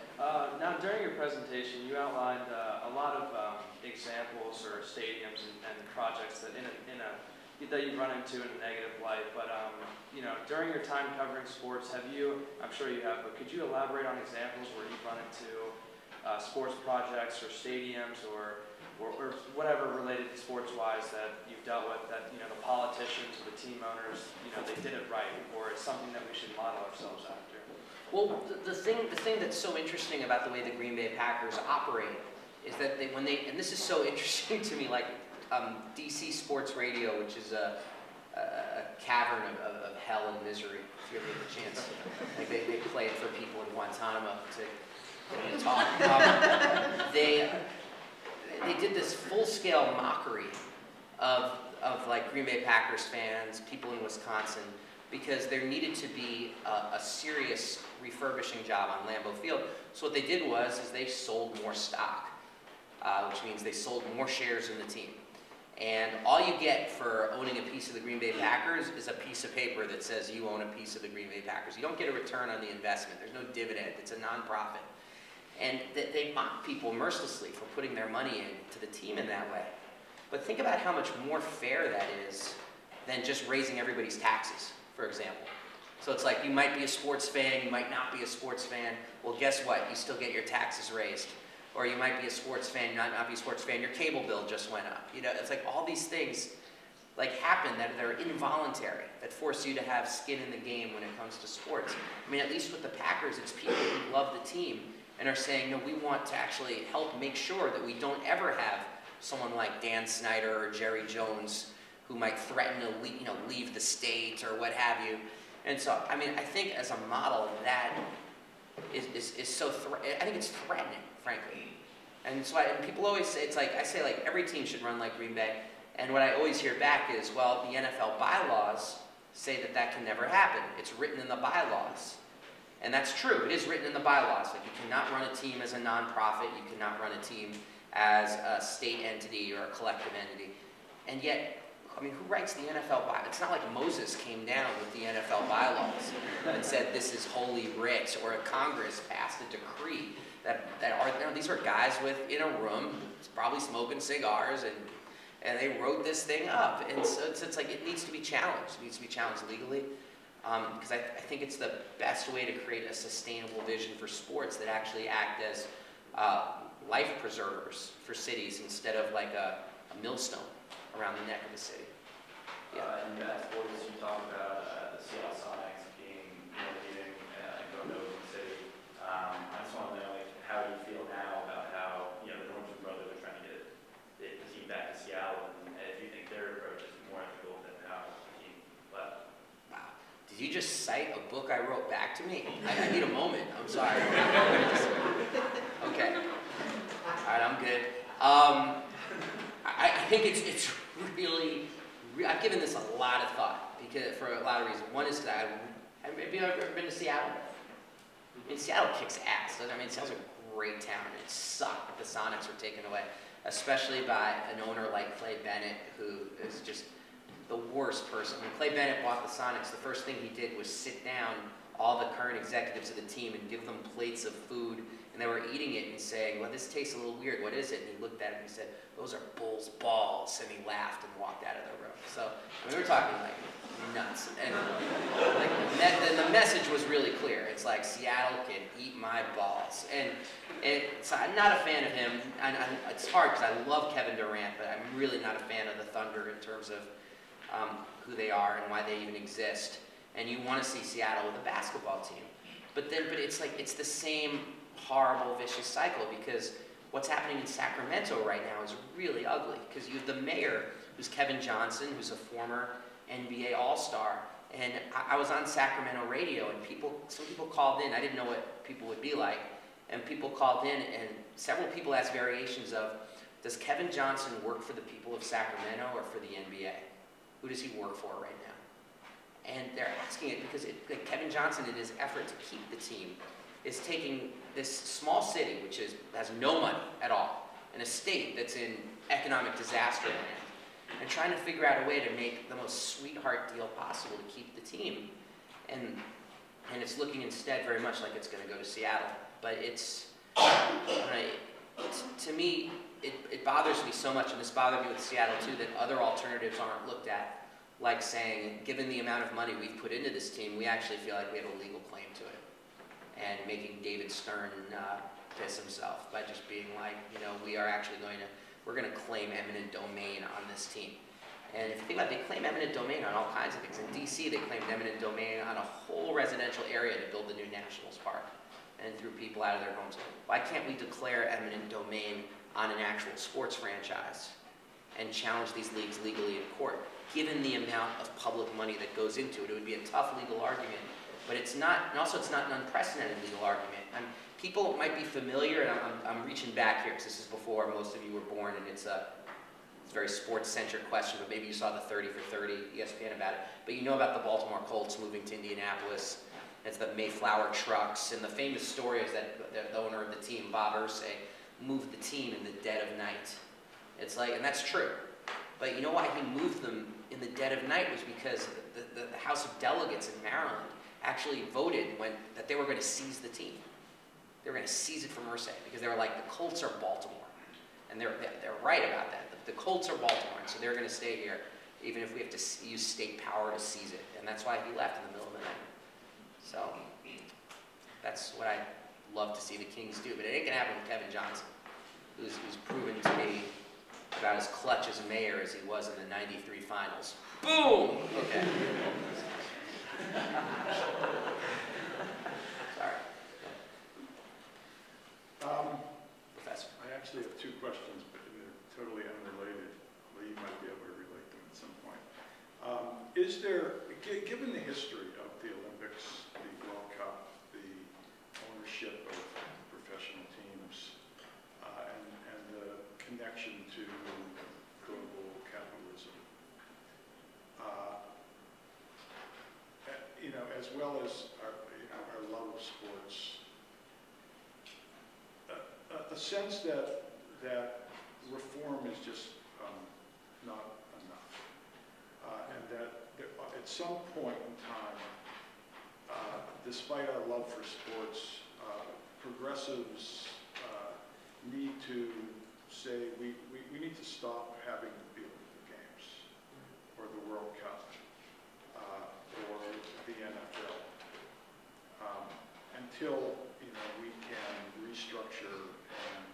Speaker 4: Now, during your presentation, you outlined a lot of examples or stadiums and projects that that you run into in a negative light. But you know, during your time covering sports, have you? I'm sure you have, but could you elaborate on examples where you've run into sports projects or stadiums or whatever related to sports-wise that you've dealt with that, you know, the politicians or the team owners, you know, they did it right, or it's something that we should model ourselves after?
Speaker 1: Well, the thing that's so interesting about the way the Green Bay Packers operate is that and this is so interesting to me, like DC Sports Radio, which is a cavern of hell and misery, if you ever get the chance. Like they play it for people in Guantanamo to get them to talk. They did this full-scale mockery of like Green Bay Packers fans, people in Wisconsin, because there needed to be a serious refurbishing job on Lambeau Field. So what they did was they sold more stock, which means they sold more shares in the team. And all you get for owning a piece of the Green Bay Packers is a piece of paper that says you own a piece of the Green Bay Packers. You don't get a return on the investment. There's no dividend. It's a nonprofit. And they mock people mercilessly for putting their money into the team in that way. But think about how much more fair that is than just raising everybody's taxes, for example. So it's like you might be a sports fan, you might not be a sports fan. Well, guess what? You still get your taxes raised. Or you might be a sports fan, not be a sports fan, your cable bill just went up. You know, it's like all these things like happen that are involuntary, that force you to have skin in the game when it comes to sports. I mean, at least with the Packers, it's people who love the team and are saying, no, we want to actually help make sure that we don't ever have someone like Dan Snyder or Jerry Jones who might threaten to leave the state or what have you. And so, I mean, I think as a model, that is so, I think it's threatening, frankly. And so people always say, I say like every team should run like Green Bay. And what I always hear back is, well, the NFL bylaws say that can never happen. It's written in the bylaws. And that's true, it is written in the bylaws. Like you cannot run a team as a nonprofit, you cannot run a team as a state entity or a collective entity. And yet, I mean, who writes the NFL bylaws? It's not like Moses came down with the NFL bylaws and said this is holy writ, or a Congress passed a decree these are guys in a room, probably smoking cigars, and they wrote this thing up. And so it's like it needs to be challenged. It needs to be challenged legally. Because I think it's the best way to create a sustainable vision for sports that actually act as life preservers for cities instead of like a millstone around the neck of the city. Yeah.
Speaker 5: In that sports, you talk about the Seattle Sonics being leading and going over the city. I just want to know, like, how do you feel now
Speaker 1: just cite a book I wrote back to me? I need a moment. I'm sorry. Okay. All right, I'm good. I think it's really, I've given this a lot of thought because for a lot of reasons. One is that have you ever been to Seattle? I mean, Seattle kicks ass. I mean, Seattle's a great town. It sucked that the Sonics were taken away, especially by an owner like Clay Bennett, who is just the worst person. When Clay Bennett bought the Sonics, the first thing he did was sit down all the current executives of the team and give them plates of food, and they were eating it and saying, well, this tastes a little weird, what is it? And he looked at it and he said, those are bull's balls, and he laughed and walked out of the room. So, I mean, we're talking like nuts. And like, the message was really clear. It's like, Seattle can eat my balls. And so I'm not a fan of him. It's hard because I love Kevin Durant, but I'm really not a fan of the Thunder in terms of who they are and why they even exist. And you want to see Seattle with a basketball team. But it's like, it's the same horrible, vicious cycle, because what's happening in Sacramento right now is really ugly, because you have the mayor, who's Kevin Johnson, who's a former NBA All-Star, and I was on Sacramento radio, and some people called in. I didn't know what people would be like, and people called in, and several people asked variations of, does Kevin Johnson work for the people of Sacramento or for the NBA? Who does he work for right now? And they're asking it because Kevin Johnson, in his effort to keep the team, is taking this small city, which has no money at all, in a state that's in economic disaster land, and trying to figure out a way to make the most sweetheart deal possible to keep the team. And it's looking instead very much like it's going to go to Seattle. But to me, it bothers me so much, and this bothered me with Seattle too, that other alternatives aren't looked at, like saying, given the amount of money we've put into this team, we actually feel like we have a legal claim to it. And making David Stern piss himself by just being like, you know, we're going to claim eminent domain on this team. And if you think about it, they claim eminent domain on all kinds of things. In DC, they claimed eminent domain on a whole residential area to build the new Nationals Park, and threw people out of their homes. Why can't we declare eminent domain on an actual sports franchise and challenge these leagues legally in court? Given the amount of public money that goes into it, it would be a tough legal argument. But it's not, and also it's not an unprecedented legal argument. People might be familiar, and I'm reaching back here because this is before most of you were born, and it's a very sports-centric question, but maybe you saw the 30 for 30 ESPN about it. But you know about the Baltimore Colts moving to Indianapolis. It's the Mayflower trucks, and the famous story is that the owner of the team, Bob Irsay, moved the team in the dead of night. It's like, and that's true. But you know why he moved them in the dead of night was because the House of Delegates in Maryland actually voted that they were going to seize the team. They were going to seize it from Irsay because they were like, the Colts are Baltimore. And they're right about that. The Colts are Baltimore, and so they're going to stay here even if we have to use state power to seize it. And that's why he left in the middle of the night. So that's what I'd love to see the Kings do. But it ain't going to happen with Kevin Johnson, who's proven to be about as clutch as mayor as he was in the '93 finals. Boom! Okay. Sorry. Professor.
Speaker 6: I actually have two questions, but they're totally unrelated, although you might be able to relate them at some point. Is there, given the history of the Olympics, the World Cup, the ownership of professional teams, and the connection to global capitalism, you know, as well as our love of sports, a sense that reform is just not enough, and that at some point in time, despite our love for sports, progressives need to say we need to stop having the Olympic Games or the World Cup or the NFL until we can restructure and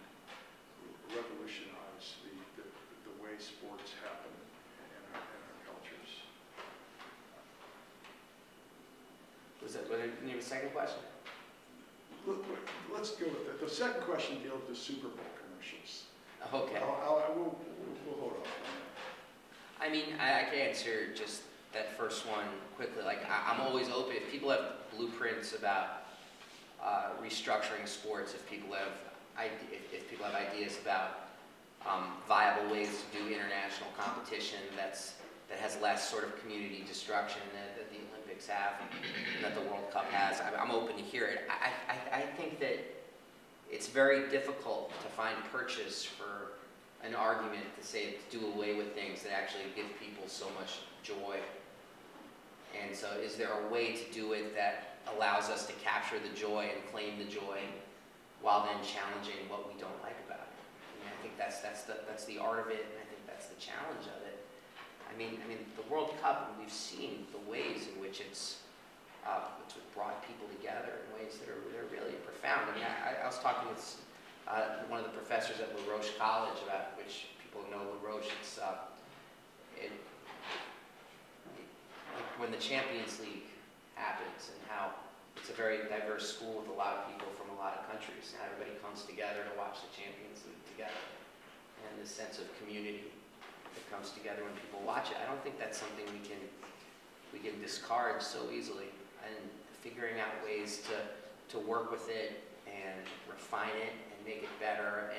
Speaker 6: revolutionize the way sports happen in our cultures.
Speaker 1: Was that you have a second question?
Speaker 6: Let's go with that. The second question deals with Super Bowl commercials.
Speaker 1: Okay.
Speaker 6: We'll hold off on that.
Speaker 1: I mean, I can answer just that first one quickly. Like, I'm always open. If people have blueprints about restructuring sports, if people have ideas about viable ways to do international competition that has less sort of community destruction that the Olympics have, and that the World Cup has, I'm open to hear it. I think that it's very difficult to find purchase for an argument to say to do away with things that actually give people so much joy. And so is there a way to do it that allows us to capture the joy and claim the joy while then challenging what we don't like about it? I mean, I think that's the art of it, and I think that's the challenge of it. I mean, the World Cup, we've seen the ways in which it's brought people together in ways that are really profound. I mean, I was talking with one of the professors at La Roche College, about which people know La Roche. It's when the Champions League happens, and how it's a very diverse school with a lot of people from a lot of countries, and everybody comes together to watch the Champions League together, and this sense of community that comes together when people watch it. I don't think that's something we can discard so easily, and figuring out ways to work with it and refine it and make it better,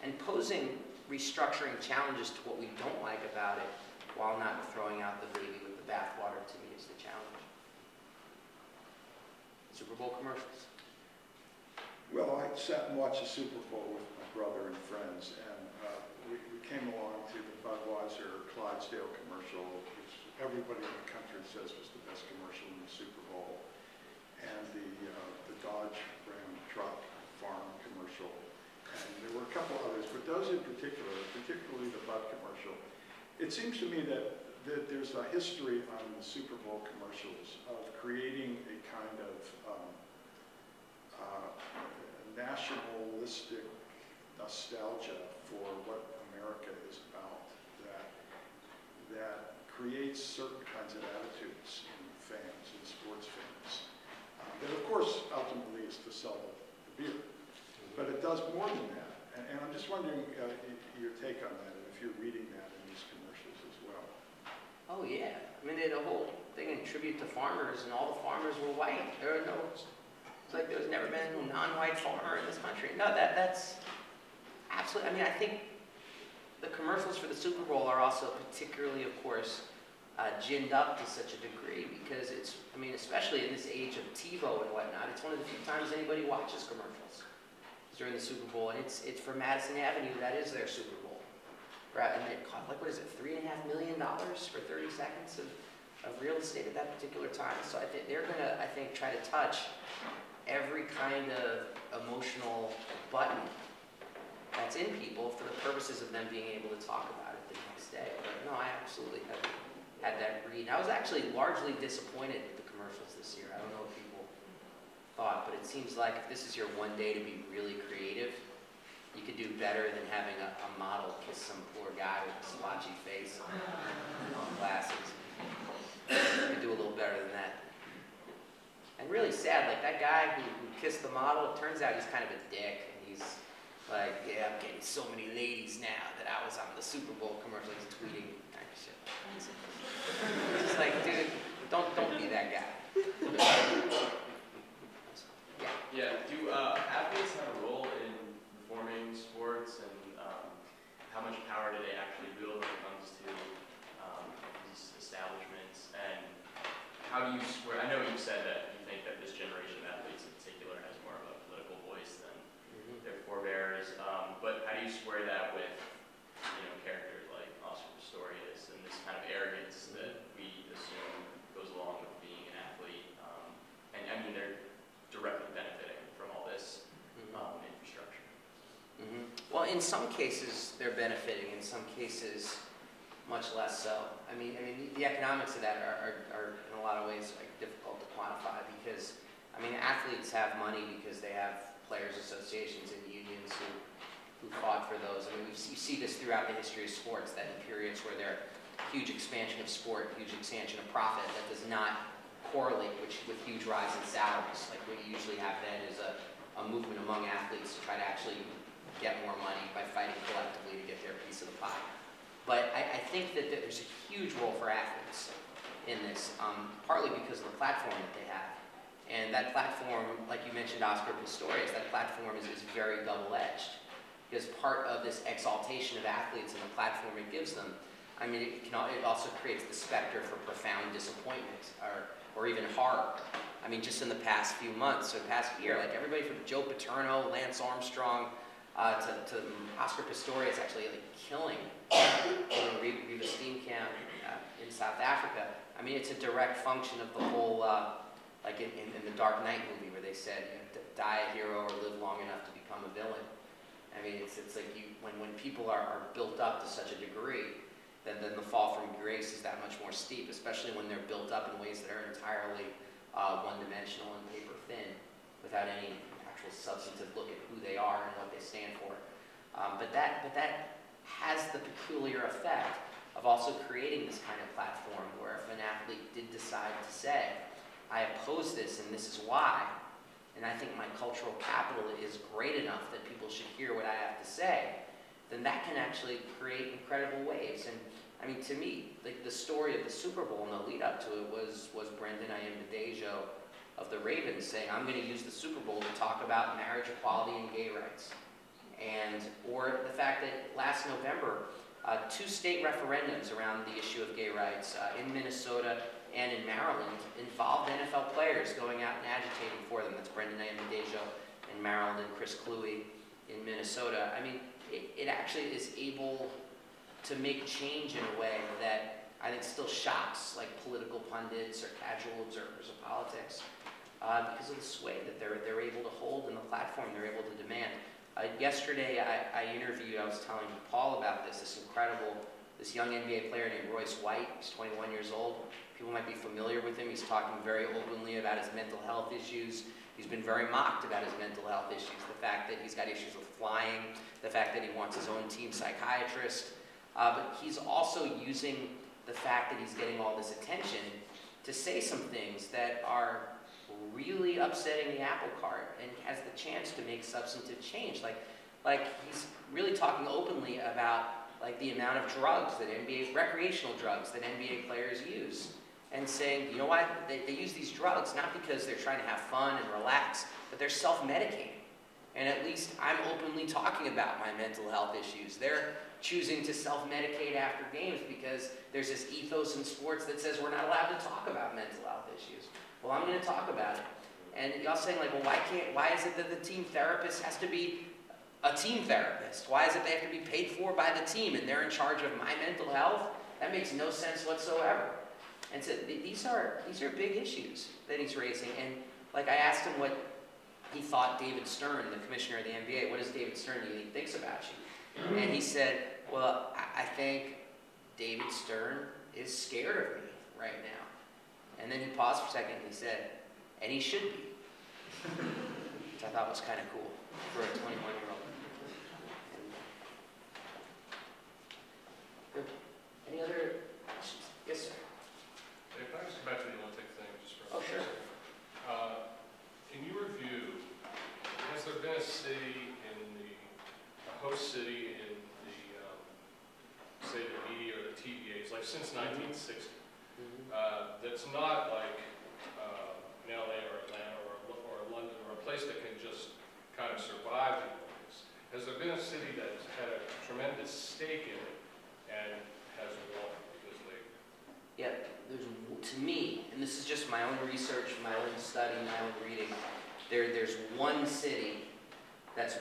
Speaker 1: and posing restructuring challenges to what we don't like about it while not throwing out the baby with the bathwater, to me, is the challenge. Super Bowl commercials.
Speaker 6: Well, I sat and watched the Super Bowl with my brother and friends, and we came along to the Budweiser Clydesdale commercial, which everybody in the country says was the best commercial in the Super Bowl, and the Dodge Ram truck farm commercial, and there were a couple others, but those in particular, particularly the Bud commercial. It seems to me that there's a history on the Super Bowl commercials of creating a kind of nationalistic nostalgia for what America is about, that creates certain kinds of attitudes in fans, in sports fans. That of course ultimately is to sell the beer, but it does more than that. And I'm just wondering your take on that, and if you're reading that in these commercials as well.
Speaker 1: Oh yeah, I mean, they had a whole thing in tribute to farmers, and all the farmers were white. There are no, it's like there's never been a non-white farmer in this country. No, that's absolutely. I mean, I think the commercials for the Super Bowl are also particularly, of course, ginned up to such a degree because it's, I mean, especially in this age of TiVo and whatnot, it's one of the few times anybody watches commercials during the Super Bowl, and it's for Madison Avenue. That is their Super Bowl, right? And it cost, like, what is it, $3.5 million for 30 seconds of real estate at that particular time. So I think they're gonna, try to touch every kind of emotional button that's in people for the purposes of them being able to talk about it the next day. But no, I absolutely have had that read. I was actually largely disappointed with the commercials this year. I don't know what people thought, but it seems like if this is your one day to be really creative, you could do better than having a model kiss some poor guy with a splotchy face and glasses. You could do a little better than that. And really sad, like that guy who kissed the model, it turns out he's kind of a dick, and he's like, yeah, I'm getting so many ladies now that I was on the Super Bowl commercial. He's tweeting kind of shit. It's just like, dude, don't be that guy.
Speaker 5: Yeah. Do athletes have a role in reforming sports, and how much power do they actually wield when it comes to these establishments? And how do you square? I know you said that you think that this generation of athletes in particular has more of a political voice than their forebears, but how do you square that with, characters like Oscar Pistorius and this kind of arrogance that we assume goes along with being an athlete? And I mean, they're directly benefiting from all this infrastructure.
Speaker 1: Well, in some cases they're benefiting. In some cases, much less so. I mean, the economics of that are in a lot of ways difficult to quantify because, athletes have money because they have players' associations and unions who fought for those. You see this throughout the history of sports, that in periods where there are huge expansion of sport, huge expansion of profit, that does not correlate with huge rise in salaries. Like what you usually have then is a movement among athletes to try to actually get more money by fighting collectively to get their piece of the pie. But I think that there's a huge role for athletes in this, partly because of the platform that they have. And that platform, like you mentioned, Oscar Pistorius, that platform is very double-edged. Because part of this exaltation of athletes and the platform it gives them, I mean, it also creates the specter for profound disappointment or even horror. I mean, just in the past few months or the past year, like everybody from Joe Paterno, Lance Armstrong, to Oscar Pistorius actually like killing Riva Steam Camp in South Africa. I mean, it's a direct function of the whole, like in the Dark Knight movie where they said, you know, die a hero or live long enough to become a villain. I mean, it's like when people are built up to such a degree, then the fall from grace is that much more steep, especially when they're built up in ways that are entirely one-dimensional and paper-thin, without any actual substantive look at who they are and what they stand for. But that has the peculiar effect of also creating this kind of platform where if an athlete did decide to say, I oppose this and this is why, and I think my cultural capital is great enough that people should hear what I have to say, then that can actually create incredible waves. And I mean, to me, like the story of the Super Bowl and the lead up to it was Brendan Ayanbadejo of the Ravens saying, I'm going to use the Super Bowl to talk about marriage equality and gay rights. Or the fact that last November, 2 state referendums around the issue of gay rights in Minnesota and in Maryland involved NFL players going out and agitating for them. That's Brendan Ayanbadejo in Maryland and Chris Cluey in Minnesota. I mean, it actually is able to make change in a way that I think still shocks like political pundits or casual observers of politics because of the sway that they're able to hold and the platform they're able to demand. Yesterday, I interviewed, I was telling Paul about this young NBA player named Royce White. He's 21 years old. People might be familiar with him. He's talking very openly about his mental health issues. He's been very mocked about his mental health issues. The fact that he's got issues with flying, the fact that he wants his own team psychiatrist. But he's also using the fact that he's getting all this attention to say some things that are really upsetting the apple cart and has the chance to make substantive change. Like he's really talking openly about like the amount of drugs that recreational drugs that NBA players use, and saying, you know what, they use these drugs not because they're trying to have fun and relax, but they're self-medicating. And at least I'm openly talking about my mental health issues. They're choosing to self-medicate after games because there's this ethos in sports that says we're not allowed to talk about mental health issues. Well, I'm going to talk about it. And y'all saying like, well, why is it that the team therapist has to be a team therapist? Why is it they have to be paid for by the team and they're in charge of my mental health? That makes no sense whatsoever. And so these are big issues that he's raising. And like I asked him what he thought David Stern, the commissioner of the NBA, what does David Stern do he thinks about you? And he said, well, I think David Stern is scared of me right now. And then he paused for a second and he said, and he should be. Which I thought was kind of cool for a 21-year-old. Good. Any other questions? Yes, sir.
Speaker 7: If I just go back to the Olympic thing just for a
Speaker 1: sure.
Speaker 7: second. In your view, has there been a city a host city in the, say the media or the TVAs, like since 1960, that's not like in LA or Atlanta or London or a place that can just kind of survive the Olympics? Has there been a city that's had a tremendous stake in it and has won because they?
Speaker 1: Yeah, to me, and this is just my own research, my own study, my own reading, there's one city that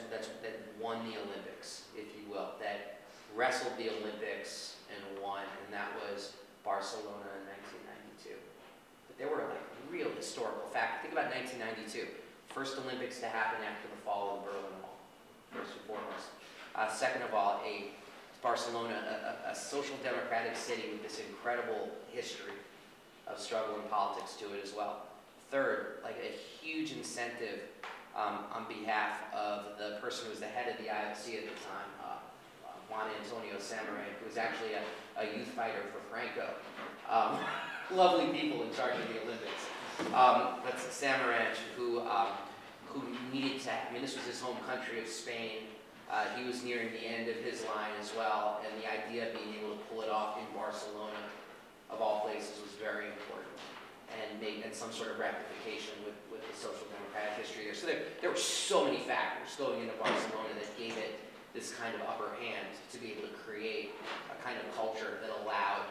Speaker 1: won the Olympics, if you will, that wrestled the Olympics and won, and that was Barcelona in 1992. But there were like real historical facts. Think about 1992, first Olympics to happen after the fall of the Berlin Wall, first and foremost. Second of all, Barcelona, a social democratic city with this incredible history of struggle and politics to it as well. Third, like a huge incentive on behalf of the person who was the head of the IOC at the time, Juan Antonio Samaranch, who was actually a youth fighter for Franco. Lovely people in charge of the Olympics. That's Samaranch, who needed to, I mean, this was his home country of Spain. He was nearing the end of his line as well, and the idea of being able to pull it off in Barcelona of all places, was very important, and some sort of rectification with the social democratic history there. So there were so many factors going into Barcelona that gave it this kind of upper hand to be able to create a kind of culture that allowed,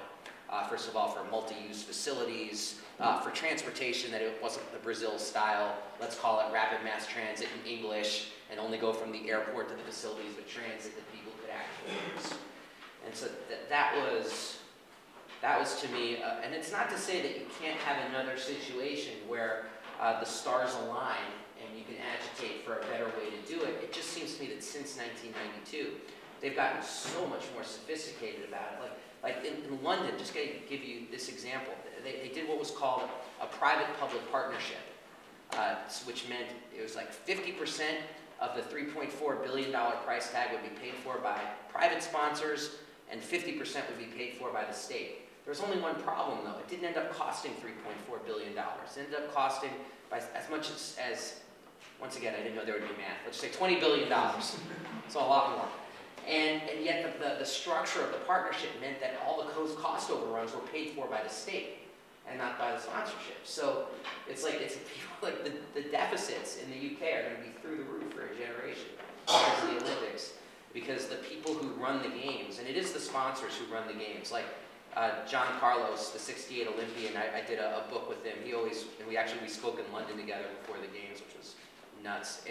Speaker 1: first of all, for multi-use facilities, for transportation, that it wasn't the Brazil style, let's call it rapid mass transit in English, and only go from the airport to the facilities, but transit that people could actually use. And so that was to me, and it's not to say that you can't have another situation where the stars align and you can agitate for a better way to do it. It just seems to me that since 1992, they've gotten so much more sophisticated about it. Like in London, just to give you this example, they did what was called a private-public partnership, which meant it was like 50% of the $3.4 billion price tag would be paid for by private sponsors, and 50% would be paid for by the state. There's only one problem, though. It didn't end up costing $3.4 billion. It ended up costing by as much as, once again, I didn't know there would be math. Let's say $20 billion. So a lot more. And yet the structure of the partnership meant that all the cost overruns were paid for by the state and not by the sponsorship. So it's like the deficits in the UK are going to be through the roof for a generation because of the Olympics, because the people who run the games, and it is the sponsors who run the games, like John Carlos, the '68 Olympian, I did a book with him. We spoke in London together before the games, which was nuts.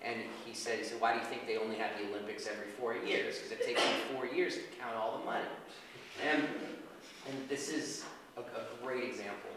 Speaker 1: And he said, why do you think they only have the Olympics every 4 years? Because it takes them 4 years to count all the money. And this is a great example